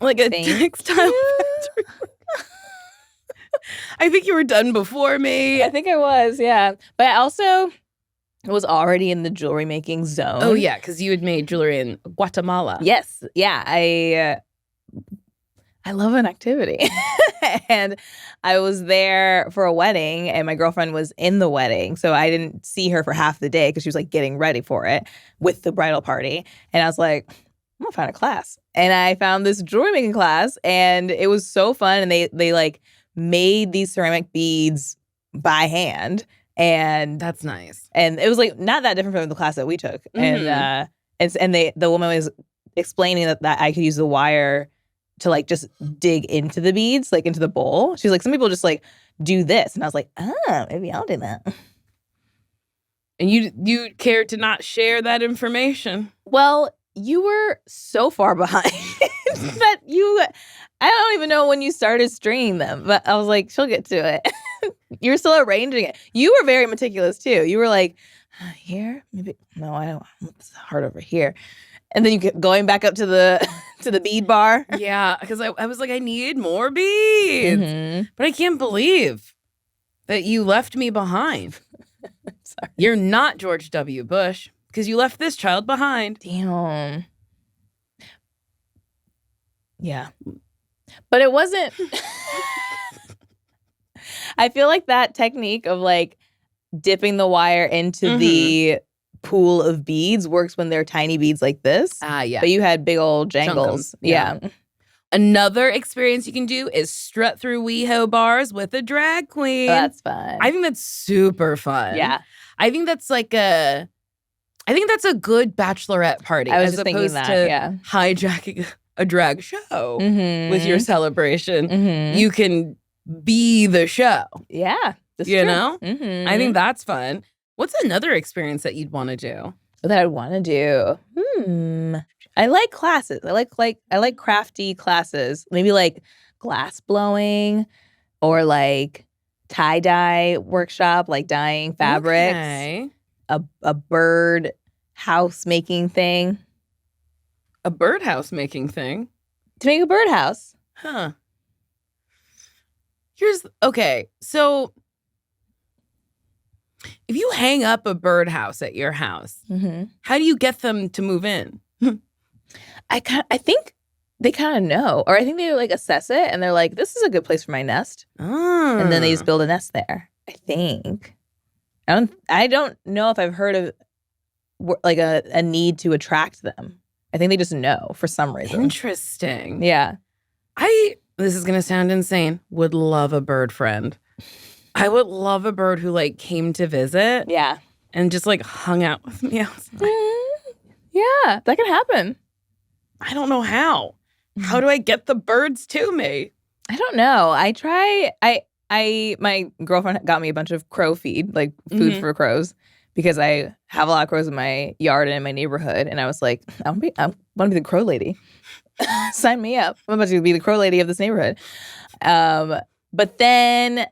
Speaker 1: Like a textile factory worker. I think you were done before me.
Speaker 2: I think I was, yeah. But I also was already in the jewelry making zone.
Speaker 1: Oh, yeah, because you had made jewelry in Guatemala.
Speaker 2: Yes. Yeah. I love an activity. And I was there for a wedding and my girlfriend was in the wedding. So I didn't see her for half the day because she was like getting ready for it with the bridal party. And I was like, I'm gonna find a class. And I found this jewelry making class and it was so fun. And they like made these ceramic beads by hand. And
Speaker 1: that's nice.
Speaker 2: And it was like not that different from the class that we took. Mm-hmm. And the woman was explaining that I could use the wire to like just dig into the beads, like into the bowl. She's like, some people just like do this. And I was like, maybe I'll do that.
Speaker 1: And you cared to not share that information.
Speaker 2: Well, you were so far behind that I don't even know when you started stringing them, but I was like, she'll get to it. You were still arranging it. You were very meticulous too. You were like, here, maybe, no, I don't, it's hard over here. And then you kept going back up to the bead bar.
Speaker 1: Yeah, because I was like, I need more beads. Mm-hmm. But I can't believe that you left me behind.
Speaker 2: Sorry.
Speaker 1: You're not George W. Bush because you left this child behind.
Speaker 2: Damn. Yeah. But it wasn't. I feel like that technique of like dipping the wire into the pool of beads works when they're tiny beads like this.
Speaker 1: Yeah.
Speaker 2: But you had big old jangles. Yeah.
Speaker 1: Another experience you can do is strut through WeHo bars with a drag queen.
Speaker 2: Oh, that's fun.
Speaker 1: I think that's super fun.
Speaker 2: Yeah.
Speaker 1: I think that's a good bachelorette party.
Speaker 2: I was
Speaker 1: as
Speaker 2: just thinking that,
Speaker 1: to hijacking a drag show with your celebration. Mm-hmm. You can be the show.
Speaker 2: Yeah. That's
Speaker 1: you
Speaker 2: true.
Speaker 1: know?
Speaker 2: Mm-hmm.
Speaker 1: I think that's fun. What's another experience that you'd want to do?
Speaker 2: That I'd want to do? I like classes. I like crafty classes. Maybe like glass blowing or like tie-dye workshop, like dyeing fabrics.
Speaker 1: Okay.
Speaker 2: A bird house making thing.
Speaker 1: A birdhouse making thing?
Speaker 2: To make a birdhouse.
Speaker 1: Huh. So If you hang up a birdhouse at your house, how do you get them to move in?
Speaker 2: I think they kind of know, or I think they like assess it and they're like, this is a good place for my nest. And then they just build a nest there. I think. I don't know if I've heard of like a need to attract them. I think they just know for some reason.
Speaker 1: Interesting.
Speaker 2: Yeah.
Speaker 1: This is going to sound insane, would love a bird friend. I would love a bird who like came to visit.
Speaker 2: Yeah.
Speaker 1: And just like hung out with me outside.
Speaker 2: Yeah, that can happen.
Speaker 1: I don't know how. How do I get the birds to me?
Speaker 2: I don't know. My girlfriend got me a bunch of crow feed, like food for crows, because I have a lot of crows in my yard and in my neighborhood. And I was like, I want to be the crow lady. Sign me up. I'm about to be the crow lady of this neighborhood. But then,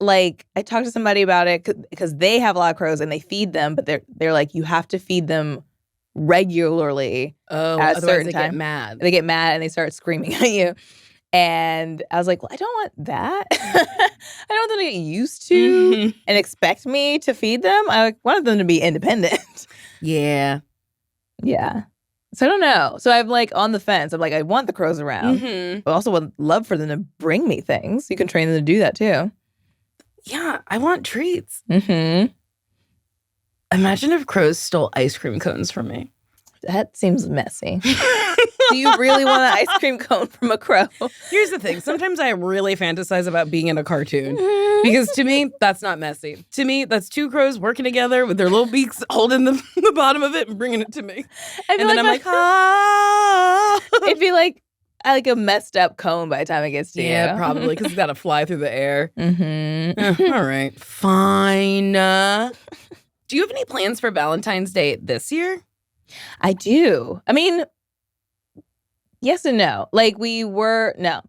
Speaker 2: like, I talked to somebody about it because they have a lot of crows and they feed them, but they're like, you have to feed them regularly at a certain time.
Speaker 1: They get mad.
Speaker 2: They get mad and they start screaming at you. And I was like, well, I don't want that. I don't want them to get used to and expect me to feed them. I wanted them to be independent.
Speaker 1: Yeah.
Speaker 2: Yeah. So I don't know. So I'm like on the fence. I'm like, I want the crows around, but also would love for them to bring me things. You can train them to do that too.
Speaker 1: Yeah, I want treats. Imagine if crows stole ice cream cones from me.
Speaker 2: That seems messy. Do you really want an ice cream cone from a crow?
Speaker 1: Here's the thing. Sometimes I really fantasize about being in a cartoon. Because to me, that's not messy. To me, that's two crows working together with their little beaks holding the bottom of it and bringing it to me. And then I'm like, ah.
Speaker 2: It'd be like a messed up cone by the time it gets to you.
Speaker 1: Yeah, probably, because it's got to fly through the air. All right. Fine. Do you have any plans for Valentine's Day this year?
Speaker 2: I do. I mean, yes and no. Like no.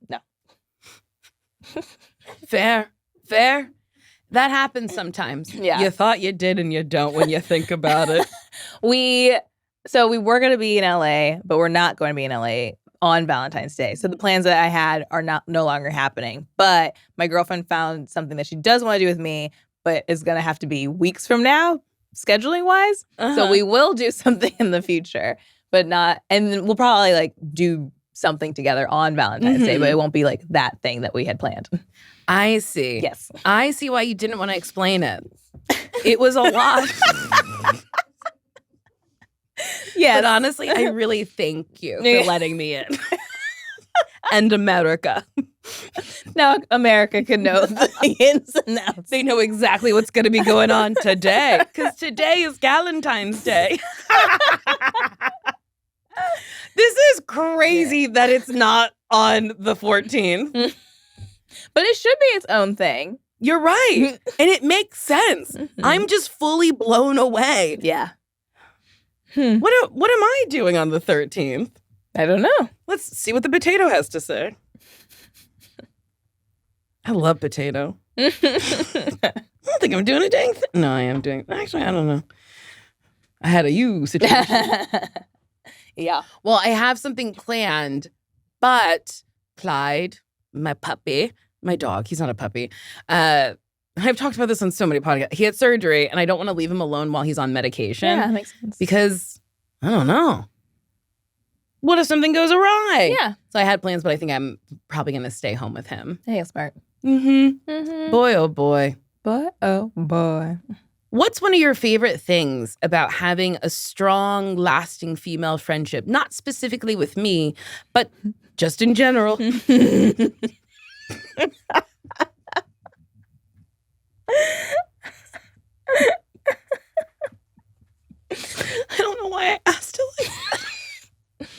Speaker 1: Fair. That happens sometimes.
Speaker 2: Yeah.
Speaker 1: You thought you did and you don't when you think about it.
Speaker 2: We were going to be in LA, but we're not going to be in LA on Valentine's Day. So the plans that I had are no longer happening. But my girlfriend found something that she does want to do with me, but is going to have to be weeks from now, scheduling wise. So we will do something in the future, but not, and we'll probably like do something together on Valentine's Day, but it won't be like that thing that we had planned.
Speaker 1: I see.
Speaker 2: Yes.
Speaker 1: I see why you didn't want to explain it. It was a lot. Yeah. But honestly, I really thank you for letting me in. And America.
Speaker 2: Now America can know the ins and outs.
Speaker 1: They know exactly what's going to be going on today. Because today is Galentine's Day. This is crazy that it's not on the 14th.
Speaker 2: But it should be its own thing.
Speaker 1: You're right. And it makes sense. I'm just fully blown away.
Speaker 2: Yeah.
Speaker 1: What am I doing on the 13th?
Speaker 2: I don't know.
Speaker 1: Let's see what the potato has to say. I love potato. I don't think I'm doing a dang thing. No, I am doing. Actually, I don't know. I had a you situation.
Speaker 2: Yeah.
Speaker 1: Well, I have something planned, but Clyde, my puppy, my dog, he's not a puppy. I've talked about this on so many podcasts. He had surgery, and I don't want to leave him alone while he's on medication.
Speaker 2: Yeah, that makes sense.
Speaker 1: Because, I don't know. What if something goes awry?
Speaker 2: Yeah.
Speaker 1: So I had plans, but I think I'm probably going to stay home with him.
Speaker 2: Hey, smart.
Speaker 1: Boy, oh boy.
Speaker 2: Boy, oh boy.
Speaker 1: What's one of your favorite things about having a strong, lasting female friendship? Not specifically with me, but just in general. I don't know why I asked it like that.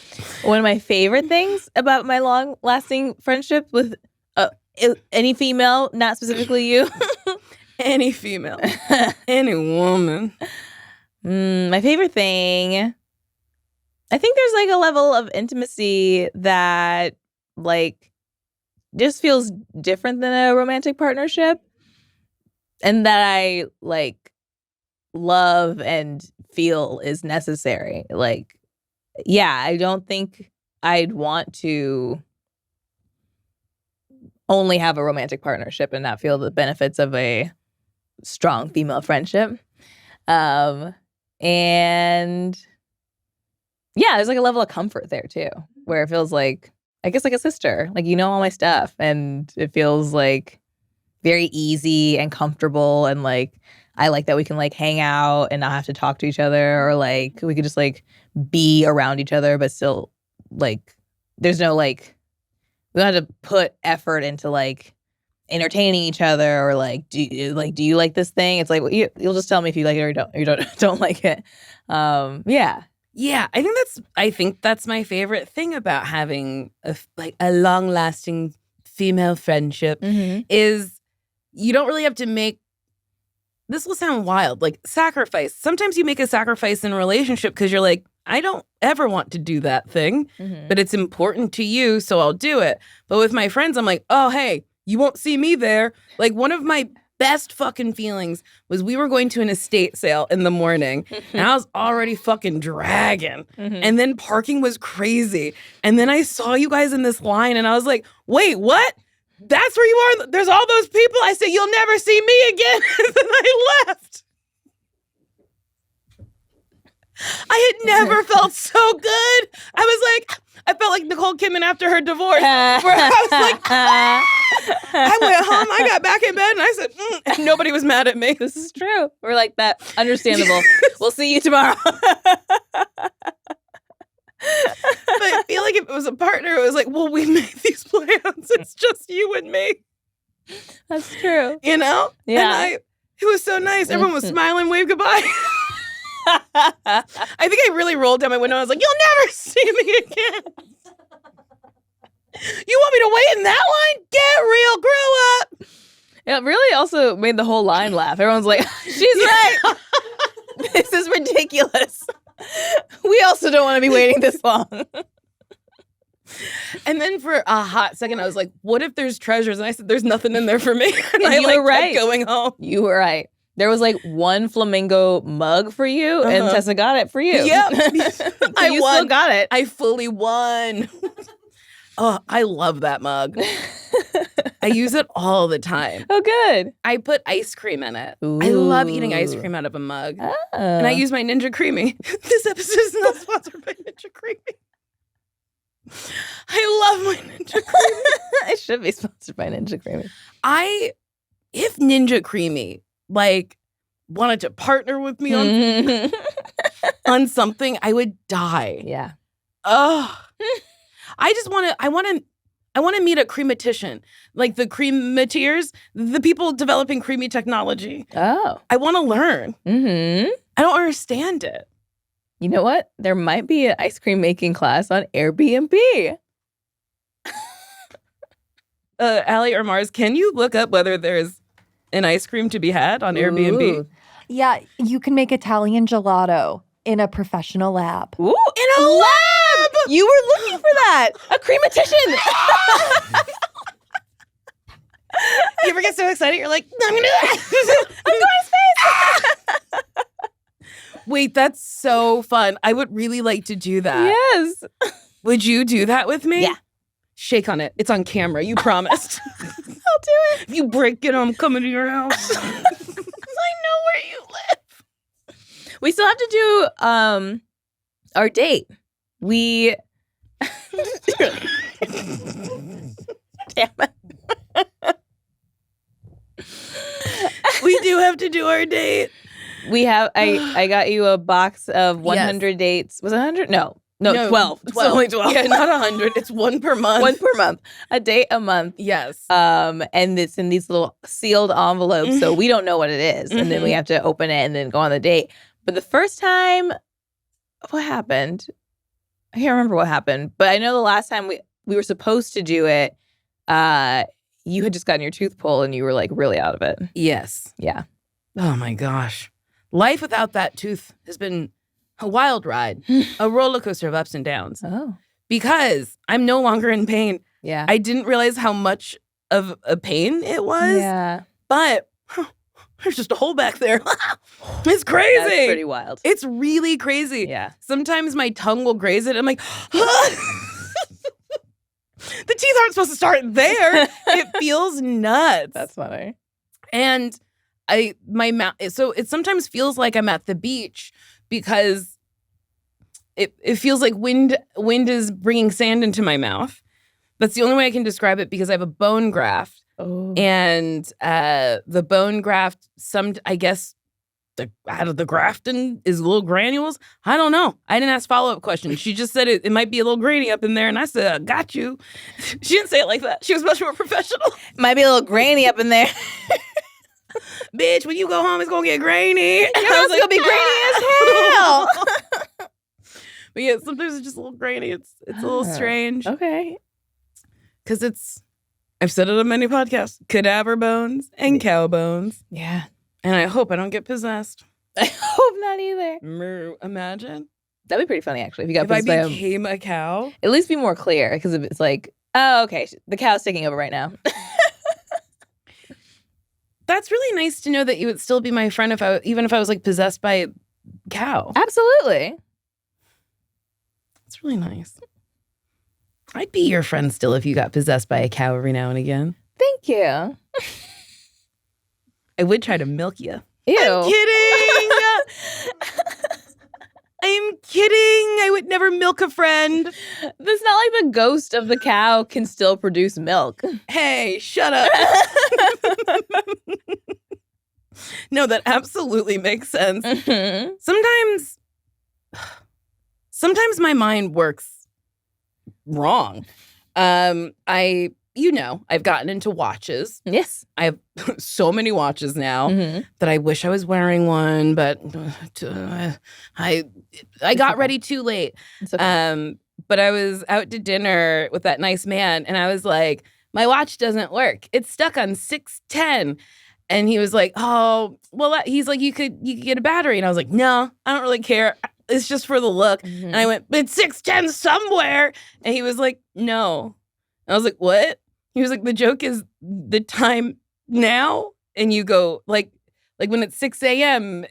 Speaker 2: One of my favorite things about my long-lasting friendship with any female, not specifically you.
Speaker 1: Any female. Any woman.
Speaker 2: My favorite thing, I think there's like a level of intimacy that like just feels different than a romantic partnership. And that I like love and feel is necessary. Like, yeah, I don't think I'd want to only have a romantic partnership and not feel the benefits of a strong female friendship. And yeah, there's like a level of comfort there too, where it feels like, I guess, like a sister. Like, you know all my stuff, and it feels like very easy and comfortable, and like I like that we can like hang out and not have to talk to each other, or like we could just like be around each other, but still like there's no like we don't have to put effort into like entertaining each other, or like do you like this thing? It's like you'll just tell me if you like it or you don't like it.
Speaker 1: Yeah, I think that's my favorite thing about having a long-lasting female friendship is you don't really have to make, this will sound wild, like sacrifice. Sometimes you make a sacrifice in a relationship because you're like, I don't ever want to do that thing, but it's important to you, so I'll do it. But with my friends, I'm like, oh, hey, you won't see me there. Like, one of my best fucking feelings was we were going to an estate sale in the morning, and I was already fucking dragging. And then parking was crazy. And then I saw you guys in this line, and I was like, wait, what? That's where you are? There's all those people? I said, you'll never see me again. And then I left. I had never felt so good. I felt like Nicole Kidman after her divorce, where I was like, I went home, I got back in bed, and I said, and nobody was mad at me.
Speaker 2: This is true. We're like that. Understandable. We'll see you tomorrow.
Speaker 1: But I feel like if it was a partner, it was like, well, we made these plans. It's just you and me.
Speaker 2: That's true.
Speaker 1: You know?
Speaker 2: Yeah.
Speaker 1: And it was so nice. Everyone was smiling, wave goodbye. I think I really rolled down my window. I was like, you'll never see me again. You want me to wait in that line? Get real, grow up.
Speaker 2: It really also made the whole line laugh. Everyone's like, she's right. This is ridiculous. We also don't want to be waiting this long.
Speaker 1: And then for a hot second, I was like, what if there's treasures? And I said, there's nothing in there for me. And I kept going home.
Speaker 2: You were right. There was like one flamingo mug for you, and Tessa got it for you.
Speaker 1: Yep.
Speaker 2: I won. Still got it.
Speaker 1: I fully won. Oh, I love that mug. I use it all the time.
Speaker 2: Oh, good.
Speaker 1: I put ice cream in it.
Speaker 2: Ooh.
Speaker 1: I love eating ice cream out of a mug.
Speaker 2: Oh.
Speaker 1: And I use my Ninja Creamy. This episode is not sponsored by Ninja Creamy. I love my Ninja Creamy.
Speaker 2: It should be sponsored by Ninja Creamy.
Speaker 1: If Ninja Creamy like wanted to partner with me on something, I would die.
Speaker 2: Yeah.
Speaker 1: Oh, I want to meet a crematician, like the crematiers, the people developing creamy technology.
Speaker 2: Oh,
Speaker 1: I want to learn. I don't understand it.
Speaker 2: You know what? There might be an ice cream making class on Airbnb.
Speaker 1: Allie or Mars, can you look up whether there's an ice cream to be had on Airbnb?
Speaker 3: Yeah, you can make Italian gelato in a professional lab.
Speaker 2: Ooh, in a lab! You were looking for that. A crematician.
Speaker 1: You ever get so excited, you're like, I'm going to do it. I'm going to space. Wait, that's so fun. I would really like to do that.
Speaker 2: Yes.
Speaker 1: Would you do that with me?
Speaker 2: Yeah.
Speaker 1: Shake on it. It's on camera. You promised.
Speaker 2: I'll do it.
Speaker 1: If you break it, I'm coming to your house. I know where you live.
Speaker 2: We still have to do our date. We damn it.
Speaker 1: We do have to do our date.
Speaker 2: We have I got you a box of 100 dates. Was it 100? No, 12. It's only 12.
Speaker 1: Yeah, not 100. It's one per month.
Speaker 2: One per month. A date a month.
Speaker 1: Yes.
Speaker 2: And it's in these little sealed envelopes, so we don't know what it is. And then we have to open it and then go on the date. But the first time, what happened? I can't remember what happened. But I know the last time we were supposed to do it, you had just gotten your tooth pulled and you were like really out of it.
Speaker 1: Yes.
Speaker 2: Yeah.
Speaker 1: Oh my gosh. Life without that tooth has been a wild ride, a roller coaster of ups and downs.
Speaker 2: Oh.
Speaker 1: Because I'm no longer in pain.
Speaker 2: Yeah.
Speaker 1: I didn't realize how much of a pain it was.
Speaker 2: Yeah.
Speaker 1: But there's just a hole back there. It's crazy.
Speaker 2: That's pretty wild.
Speaker 1: It's really crazy.
Speaker 2: Yeah.
Speaker 1: Sometimes my tongue will graze it. I'm like, the teeth aren't supposed to start there. It feels nuts.
Speaker 2: That's funny.
Speaker 1: And my mouth. So it sometimes feels like I'm at the beach because it feels like wind is bringing sand into my mouth. That's the only way I can describe it because I have a bone graft.
Speaker 2: Oh.
Speaker 1: And the bone graft, I guess, out of the grafting is little granules. I don't know. I didn't ask follow-up questions. She just said it might be a little grainy up in there, and I said, I got you. She didn't say it like that. She was much more professional.
Speaker 2: Might be a little grainy up in there.
Speaker 1: Bitch, when you go home, it's going to get grainy.
Speaker 2: It's going to be grainy as hell.
Speaker 1: But yeah, sometimes it's just a little grainy. It's a little strange.
Speaker 2: Okay.
Speaker 1: Because I've said it on many podcasts, cadaver bones and cow bones.
Speaker 2: Yeah.
Speaker 1: And I hope I don't get possessed.
Speaker 2: I hope not either.
Speaker 1: Imagine.
Speaker 2: That'd be pretty funny, actually. If you got
Speaker 1: if I
Speaker 2: possessed
Speaker 1: became a cow.
Speaker 2: At least be more clear, because if it's like, oh, okay, the cow's taking over right now.
Speaker 1: That's really nice to know that you would still be my friend even if I was like possessed by a cow.
Speaker 2: Absolutely.
Speaker 1: That's really nice. I'd be your friend still if you got possessed by a cow every now and again.
Speaker 2: Thank you.
Speaker 1: I would try to milk you.
Speaker 2: Ew.
Speaker 1: I'm kidding. I'm kidding. I would never milk a friend.
Speaker 2: It's not like the ghost of the cow can still produce milk.
Speaker 1: Hey, shut up. No, that absolutely makes sense.
Speaker 2: Mm-hmm.
Speaker 1: Sometimes my mind works wrong. I've gotten into watches.
Speaker 2: Yes.
Speaker 1: I have so many watches now that I wish I was wearing one, but I got ready too late.
Speaker 2: Okay.
Speaker 1: But I was out to dinner with that nice man, and I was like, my watch doesn't work. It's stuck on 6:10. And he was like, oh, well, he's like, you could get a battery. And I was like, no, I don't really care. It's just for the look.
Speaker 2: Mm-hmm.
Speaker 1: And I went, but it's 6:10 somewhere. And he was like, no. And I was like, what? He was like, the joke is the time now. And you go like when it's 6 a.m.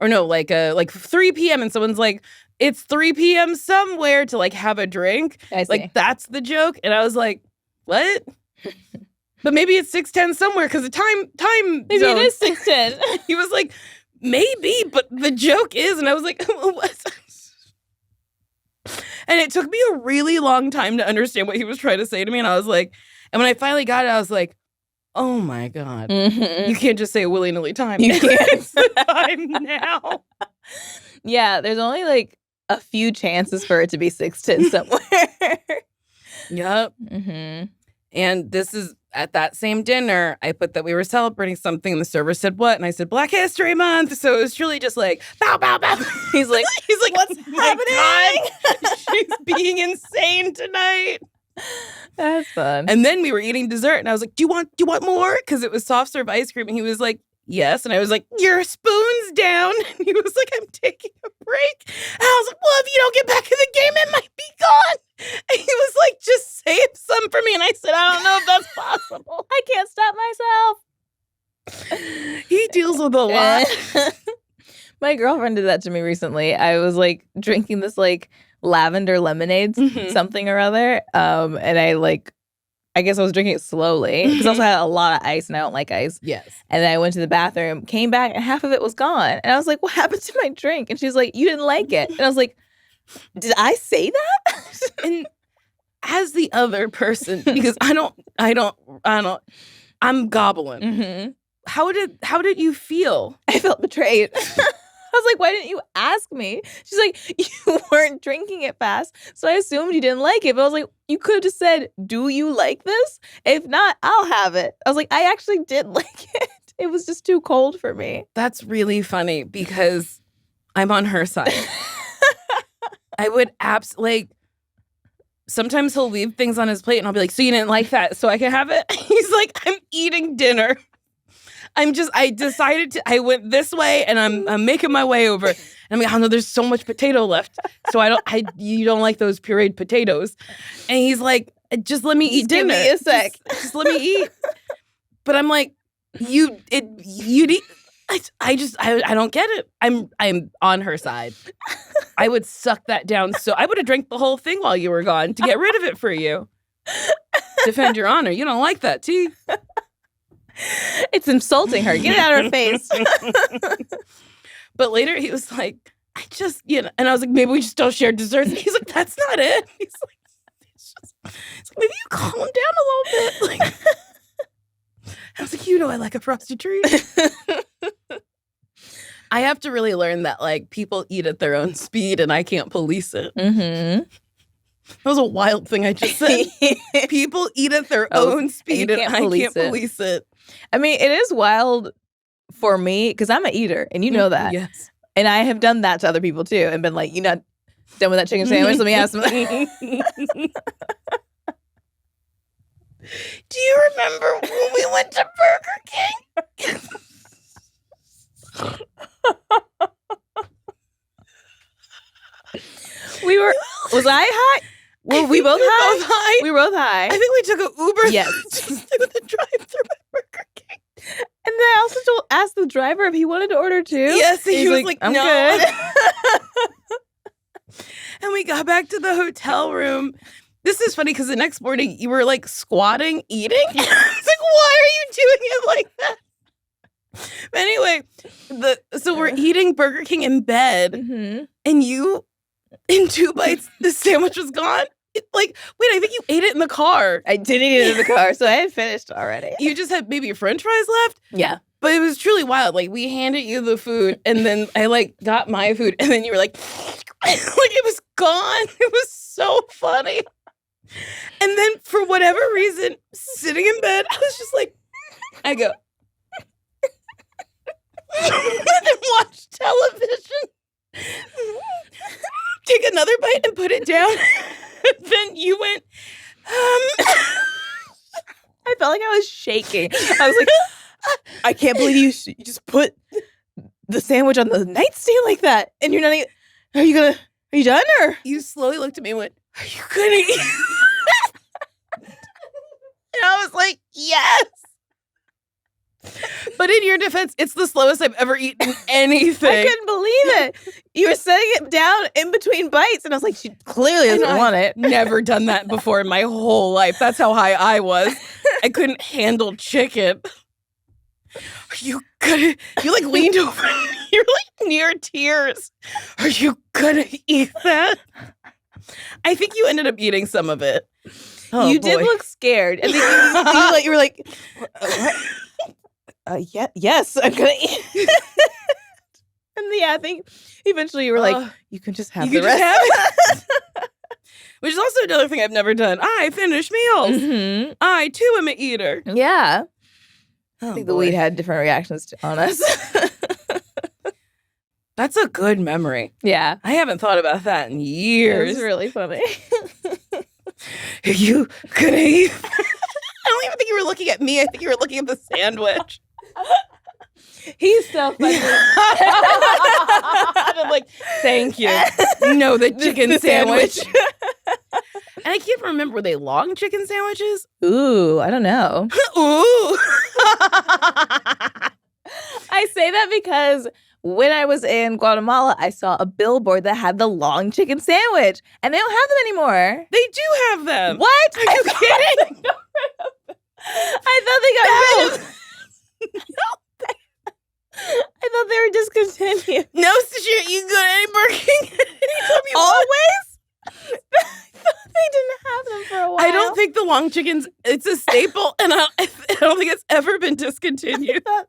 Speaker 1: like 3 p.m. and someone's like, it's 3 p.m. somewhere to like have a drink.
Speaker 2: I see.
Speaker 1: Like that's the joke. And I was like, what? But maybe it's 6:10 somewhere because the time
Speaker 2: Maybe
Speaker 1: zone.
Speaker 2: it is 6:10.
Speaker 1: He was like, maybe, but the joke is, and I was like, what? And it took me a really long time to understand what he was trying to say to me. And I was like, and when I finally got it, I was like, oh my God.
Speaker 2: Mm-hmm.
Speaker 1: You can't just say willy-nilly time.
Speaker 2: You can't.
Speaker 1: It's the time now.
Speaker 2: Yeah, there's only like a few chances for it to be 6:10 somewhere.
Speaker 1: Yep.
Speaker 2: Mm-hmm.
Speaker 1: And this is at that same dinner, I put that we were celebrating something, and the server said, what? And I said, Black History Month. So it was really just like, bow, bow, bow. He's like,
Speaker 2: what's happening?
Speaker 1: God, she's being insane tonight.
Speaker 2: That's fun.
Speaker 1: And then we were eating dessert, and I was like, do you want more? Because it was soft serve ice cream. And he was like, yes. And I was like, your spoon's down. And he was like, I'm taking a break. And I was like, well, if you don't get back in the game, it might be gone. And he was like, just save some for me. And I said, I don't know if that's possible.
Speaker 2: I can't stop myself.
Speaker 1: He deals with a lot.
Speaker 2: My girlfriend did that to me recently. I was like drinking this like lavender lemonade, something or other. And I guess I was drinking it slowly because I also had a lot of ice and I don't like ice.
Speaker 1: Yes.
Speaker 2: And then I went to the bathroom, came back, and half of it was gone. And I was like, what happened to my drink? And she's like, you didn't like it. And I was like, did I say that?
Speaker 1: And as the other person, because I'm gobbling.
Speaker 2: Mm-hmm.
Speaker 1: How did you feel?
Speaker 2: I felt betrayed. I was like, why didn't you ask me? She's like, you weren't drinking it fast, so I assumed you didn't like it. But I was like, you could have just said, do you like this? If not, I'll have it. I was like, I actually did like it. It was just too cold for me.
Speaker 1: That's really funny because I'm on her side. I would sometimes he'll leave things on his plate and I'll be like, so you didn't like that, so I can have it? He's like, I'm eating dinner. I went this way and I'm making my way over. And I'm like, oh no, there's so much potato left. So you don't like those pureed potatoes. And he's like, just let me eat dinner.
Speaker 2: Give me a sec.
Speaker 1: Just let me eat. But I'm like, you'd eat. I don't get it. I'm on her side. I would suck that down. So I would have drank the whole thing while you were gone to get rid of it for you. Defend your honor. You don't like that tea.
Speaker 2: It's insulting her. Get it out of her face.
Speaker 1: But later he was like, I just, and I was like, maybe we just don't share desserts. And he's like, that's not it. He's like, maybe you calm down a little bit. Like, I was like, I like a frosted treat. I have to really learn that, like, people eat at their own speed and I can't police it.
Speaker 2: Mm-hmm.
Speaker 1: That was a wild thing I just said. People eat at their own speed and I can't police it.
Speaker 2: I mean, it is wild for me because I'm an eater and you know that.
Speaker 1: Yes.
Speaker 2: And I have done that to other people too and been like, you're not done with that chicken sandwich? Let me ask them.
Speaker 1: Do you remember when we went to Burger King?
Speaker 2: Was I high? Were we both high? We were both high.
Speaker 1: I think we took an Uber.
Speaker 2: Yes.
Speaker 1: To the drive-thru at Burger King.
Speaker 2: And then I also asked the driver if he wanted to order too.
Speaker 1: Yes, he was like,
Speaker 2: I'm
Speaker 1: no.
Speaker 2: good.
Speaker 1: And we got back to the hotel room. This is funny because the next morning you were like squatting, eating. I was like, why are you doing it like that? But anyway, so we're eating Burger King in bed, and you, in 2 bites, the sandwich was gone. Wait, I think you ate it in the car.
Speaker 2: I did eat it in the car, so I had finished already.
Speaker 1: You just had maybe your French fries left?
Speaker 2: Yeah.
Speaker 1: But it was truly wild. Like, we handed you the food, and then I, like, got my food, and then you were like, it was gone. It was so funny. And then, for whatever reason, sitting in bed, I was just like, I go, and then watch television. Take another bite and put it down. Then you went,
Speaker 2: I felt like I was shaking. I was like, I can't believe you just put the sandwich on the nightstand like that. And you're not even, are you done or?
Speaker 1: You slowly looked at me and went, are you gonna eat? And I was like, yes. But in your defense, it's the slowest I've ever eaten anything.
Speaker 2: I couldn't believe it. You were setting it down in between bites, and I was like, she clearly doesn't want it.
Speaker 1: Never done that before in my whole life. That's how high I was. I couldn't handle chicken. Are you gonna? You like leaned over. You're like near tears. Are you gonna eat that? I think you ended up eating some of it. Oh,
Speaker 2: you did look scared. And then you were like, yes, I'm gonna eat it. And yeah, I think eventually you were like, you can just have the rest.
Speaker 1: Which is also another thing I've never done. I finish meals. Mm-hmm. I too am an eater.
Speaker 2: Yeah. I think the weed had different reactions on us.
Speaker 1: That's a good memory.
Speaker 2: Yeah.
Speaker 1: I haven't thought about that in years.
Speaker 2: It was really funny.
Speaker 1: Are you gonna eat? I don't even think you were looking at me. I think you were looking at the sandwich.
Speaker 2: He's so funny.
Speaker 1: I'm like, thank you. No, the chicken sandwich. And I can't remember, were they long chicken sandwiches?
Speaker 2: Ooh, I don't know.
Speaker 1: Ooh.
Speaker 2: I say that because when I was in Guatemala, I saw a billboard that had the long chicken sandwich, and they don't have them anymore.
Speaker 1: They do have them.
Speaker 2: What?
Speaker 1: Are you kidding?
Speaker 2: I thought they got rid of. I thought they were discontinued.
Speaker 1: No, Sasheer, you go to any Burger King anytime you
Speaker 2: Always?
Speaker 1: want.
Speaker 2: I thought they didn't have them for a while.
Speaker 1: I don't think the long chickens, it's a staple, and I don't think it's ever been discontinued.
Speaker 2: I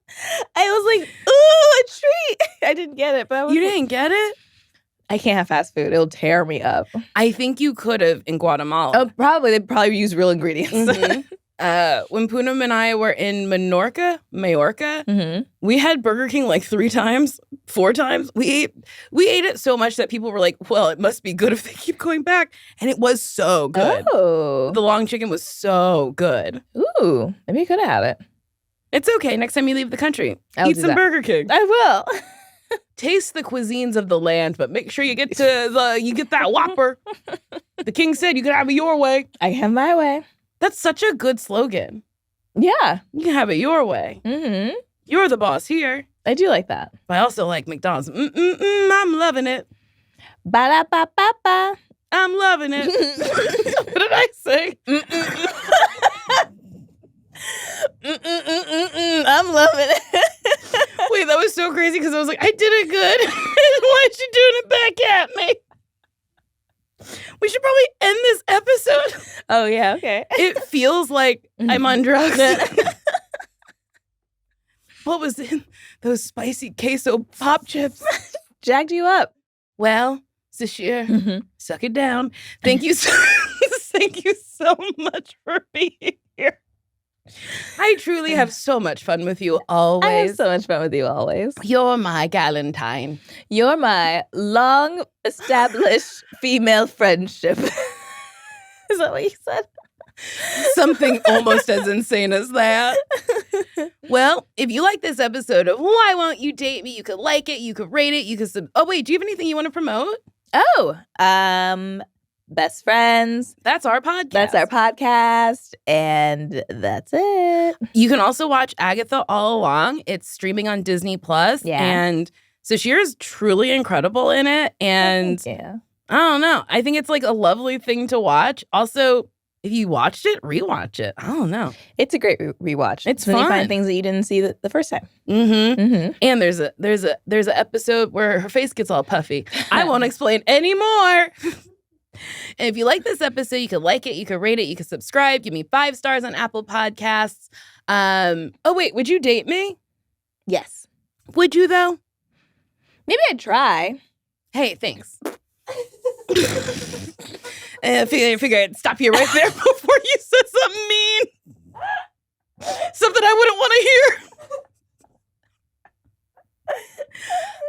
Speaker 2: was like, ooh, a treat. I didn't get it. But
Speaker 1: You didn't get it?
Speaker 2: I can't have fast food. It'll tear me up.
Speaker 1: I think you could have in Guatemala.
Speaker 2: Oh, probably. They probably use real ingredients.
Speaker 1: Mm-hmm. When Poonam and I were in Majorca,
Speaker 2: mm-hmm.
Speaker 1: we had Burger King like 3 times, 4 times. We ate it so much that people were like, well, it must be good if they keep going back. And it was so good.
Speaker 2: Oh.
Speaker 1: The long chicken was so good.
Speaker 2: Ooh, maybe you could have had it.
Speaker 1: It's okay. Next time you leave the country,
Speaker 2: I'll
Speaker 1: eat some Burger King.
Speaker 2: I will.
Speaker 1: Taste the cuisines of the land, but make sure you get that Whopper. The king said you can have it your way.
Speaker 2: I can have my way.
Speaker 1: That's such a good slogan.
Speaker 2: Yeah.
Speaker 1: You can have it your way.
Speaker 2: Mm-hmm.
Speaker 1: You're the boss here.
Speaker 2: I do like that.
Speaker 1: But I also like McDonald's. I'm loving it.
Speaker 2: Ba-da-ba-ba-ba.
Speaker 1: I'm loving it. What did I say?
Speaker 2: I'm Oh, yeah, okay.
Speaker 1: It feels like I'm on drugs. What was in those spicy queso pop chips?
Speaker 2: Jacked you up.
Speaker 1: Well, Sasheer, suck it down. Thank you so much for being here. I truly have so much fun with you always.
Speaker 2: I have so much fun with you always.
Speaker 1: You're my Galentine.
Speaker 2: You're my long-established female friendship. Is that what you said?
Speaker 1: Something almost as insane as that. Well, if you like this episode of Why Won't You Date Me, you could like it, you could rate it, you could oh, wait, do you have anything you want to promote?
Speaker 2: Best Friends.
Speaker 1: That's our podcast.
Speaker 2: That's our podcast, and that's it.
Speaker 1: You can also watch Agatha All Along. It's streaming on Disney Plus.
Speaker 2: Yeah.
Speaker 1: And Sasheer is truly incredible in it. And I don't know. I think it's like a lovely thing to watch. Also, if you watched it, rewatch it. I don't know.
Speaker 2: It's a great rewatch.
Speaker 1: It's
Speaker 2: fun.
Speaker 1: fun.
Speaker 2: You find things that you didn't see the first time.
Speaker 1: And there's an episode where her face gets all puffy. I won't explain anymore. And if you like this episode, you could like it, you could rate it, you could subscribe, give me 5 stars on Apple Podcasts. Oh wait, would you date me?
Speaker 2: Yes.
Speaker 1: Would you though?
Speaker 2: Maybe I'd try.
Speaker 1: Hey, thanks. I figure I'd stop you right there before you said something mean. Something I wouldn't want to hear.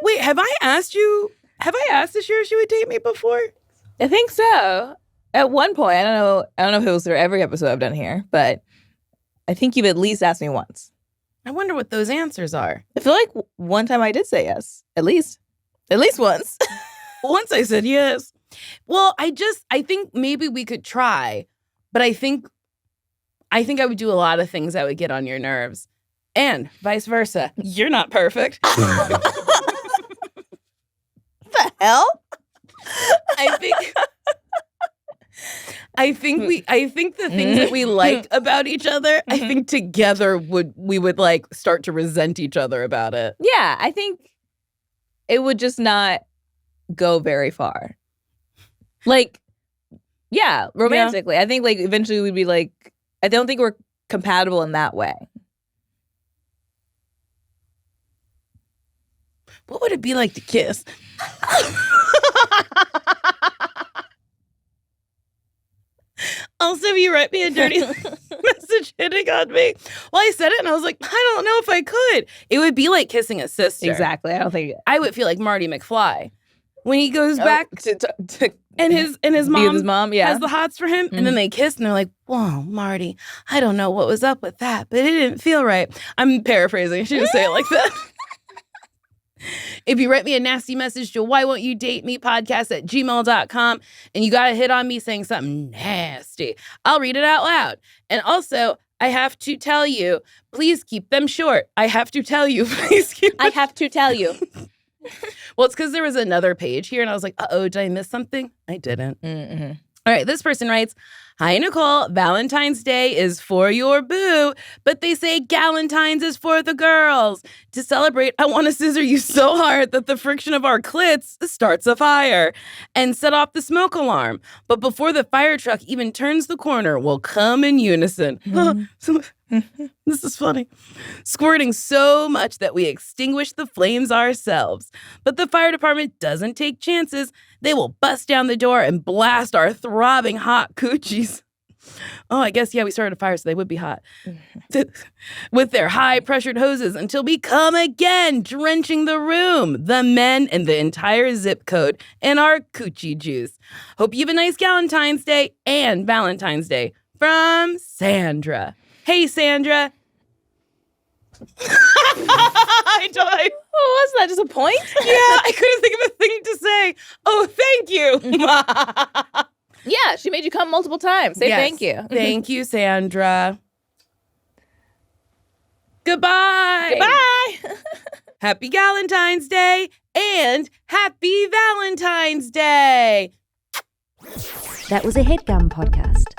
Speaker 1: Wait, have I asked Sasheer if she would date me before?
Speaker 2: I think so. At one point, I don't know if it was for every episode I've done here, but I think you've at least asked me once.
Speaker 1: I wonder what those answers are.
Speaker 2: I feel like one time I did say yes. At least once.
Speaker 1: Once I said yes. Well, I think maybe we could try, but I think I would do a lot of things that would get on your nerves. And vice versa. You're not perfect.
Speaker 2: The hell?
Speaker 1: I think the things that we like about each other, I think together we would like start to resent each other about it.
Speaker 2: Yeah, I think it would just not go very far. Like, yeah, romantically. Yeah. I think like eventually we'd be like, I don't think we're compatible in that way.
Speaker 1: What would it be like to kiss? Also, you write me a dirty message hitting on me. Well, I said it and I was like, I don't know if I could. It would be like kissing a sister.
Speaker 2: Exactly. I don't think
Speaker 1: I would feel like Marty McFly when he goes back to and his mom
Speaker 2: yeah.
Speaker 1: has the hots for him, and then they kiss and they're like, whoa, Marty, I don't know what was up with that, but it didn't feel right. I'm paraphrasing. She didn't say it like that. If you write me a nasty message to whywontyoudatemepodcast@gmail.com and you got to hit on me saying something nasty, I'll read it out loud. And also, I have to tell you, please keep them short. I have to tell you, please keep them
Speaker 2: I have to tell you.
Speaker 1: Well, it's because there was another page here and I was like, uh-oh, did I miss something? I didn't.
Speaker 2: Mm-hmm.
Speaker 1: All right, this person writes, hi, Nicole. Valentine's Day is for your boo, but they say Galentine's is for the girls. To celebrate, I want to scissor you so hard that the friction of our clits starts a fire and set off the smoke alarm. But before the fire truck even turns the corner, we'll come in unison. This is funny. Squirting so much that we extinguish the flames ourselves. But the fire department doesn't take chances. They will bust down the door and blast our throbbing hot coochies. Oh, I guess, yeah, we started a fire, so they would be hot. With their high-pressured hoses until we come again, drenching the room, the men, and the entire zip code in our coochie juice. Hope you have a nice Galentine's Day and Valentine's Day. From Sandra. Hey, Sandra.
Speaker 2: Was that just a point?
Speaker 1: Yeah, I couldn't think of a thing to say. Oh, thank you.
Speaker 2: Yeah, she made you come multiple times. Say thank you.
Speaker 1: Thank you, Sandra. Goodbye.
Speaker 2: Goodbye.
Speaker 1: Happy Galentine's Day and Happy Valentine's Day.
Speaker 3: That was a HeadGum podcast.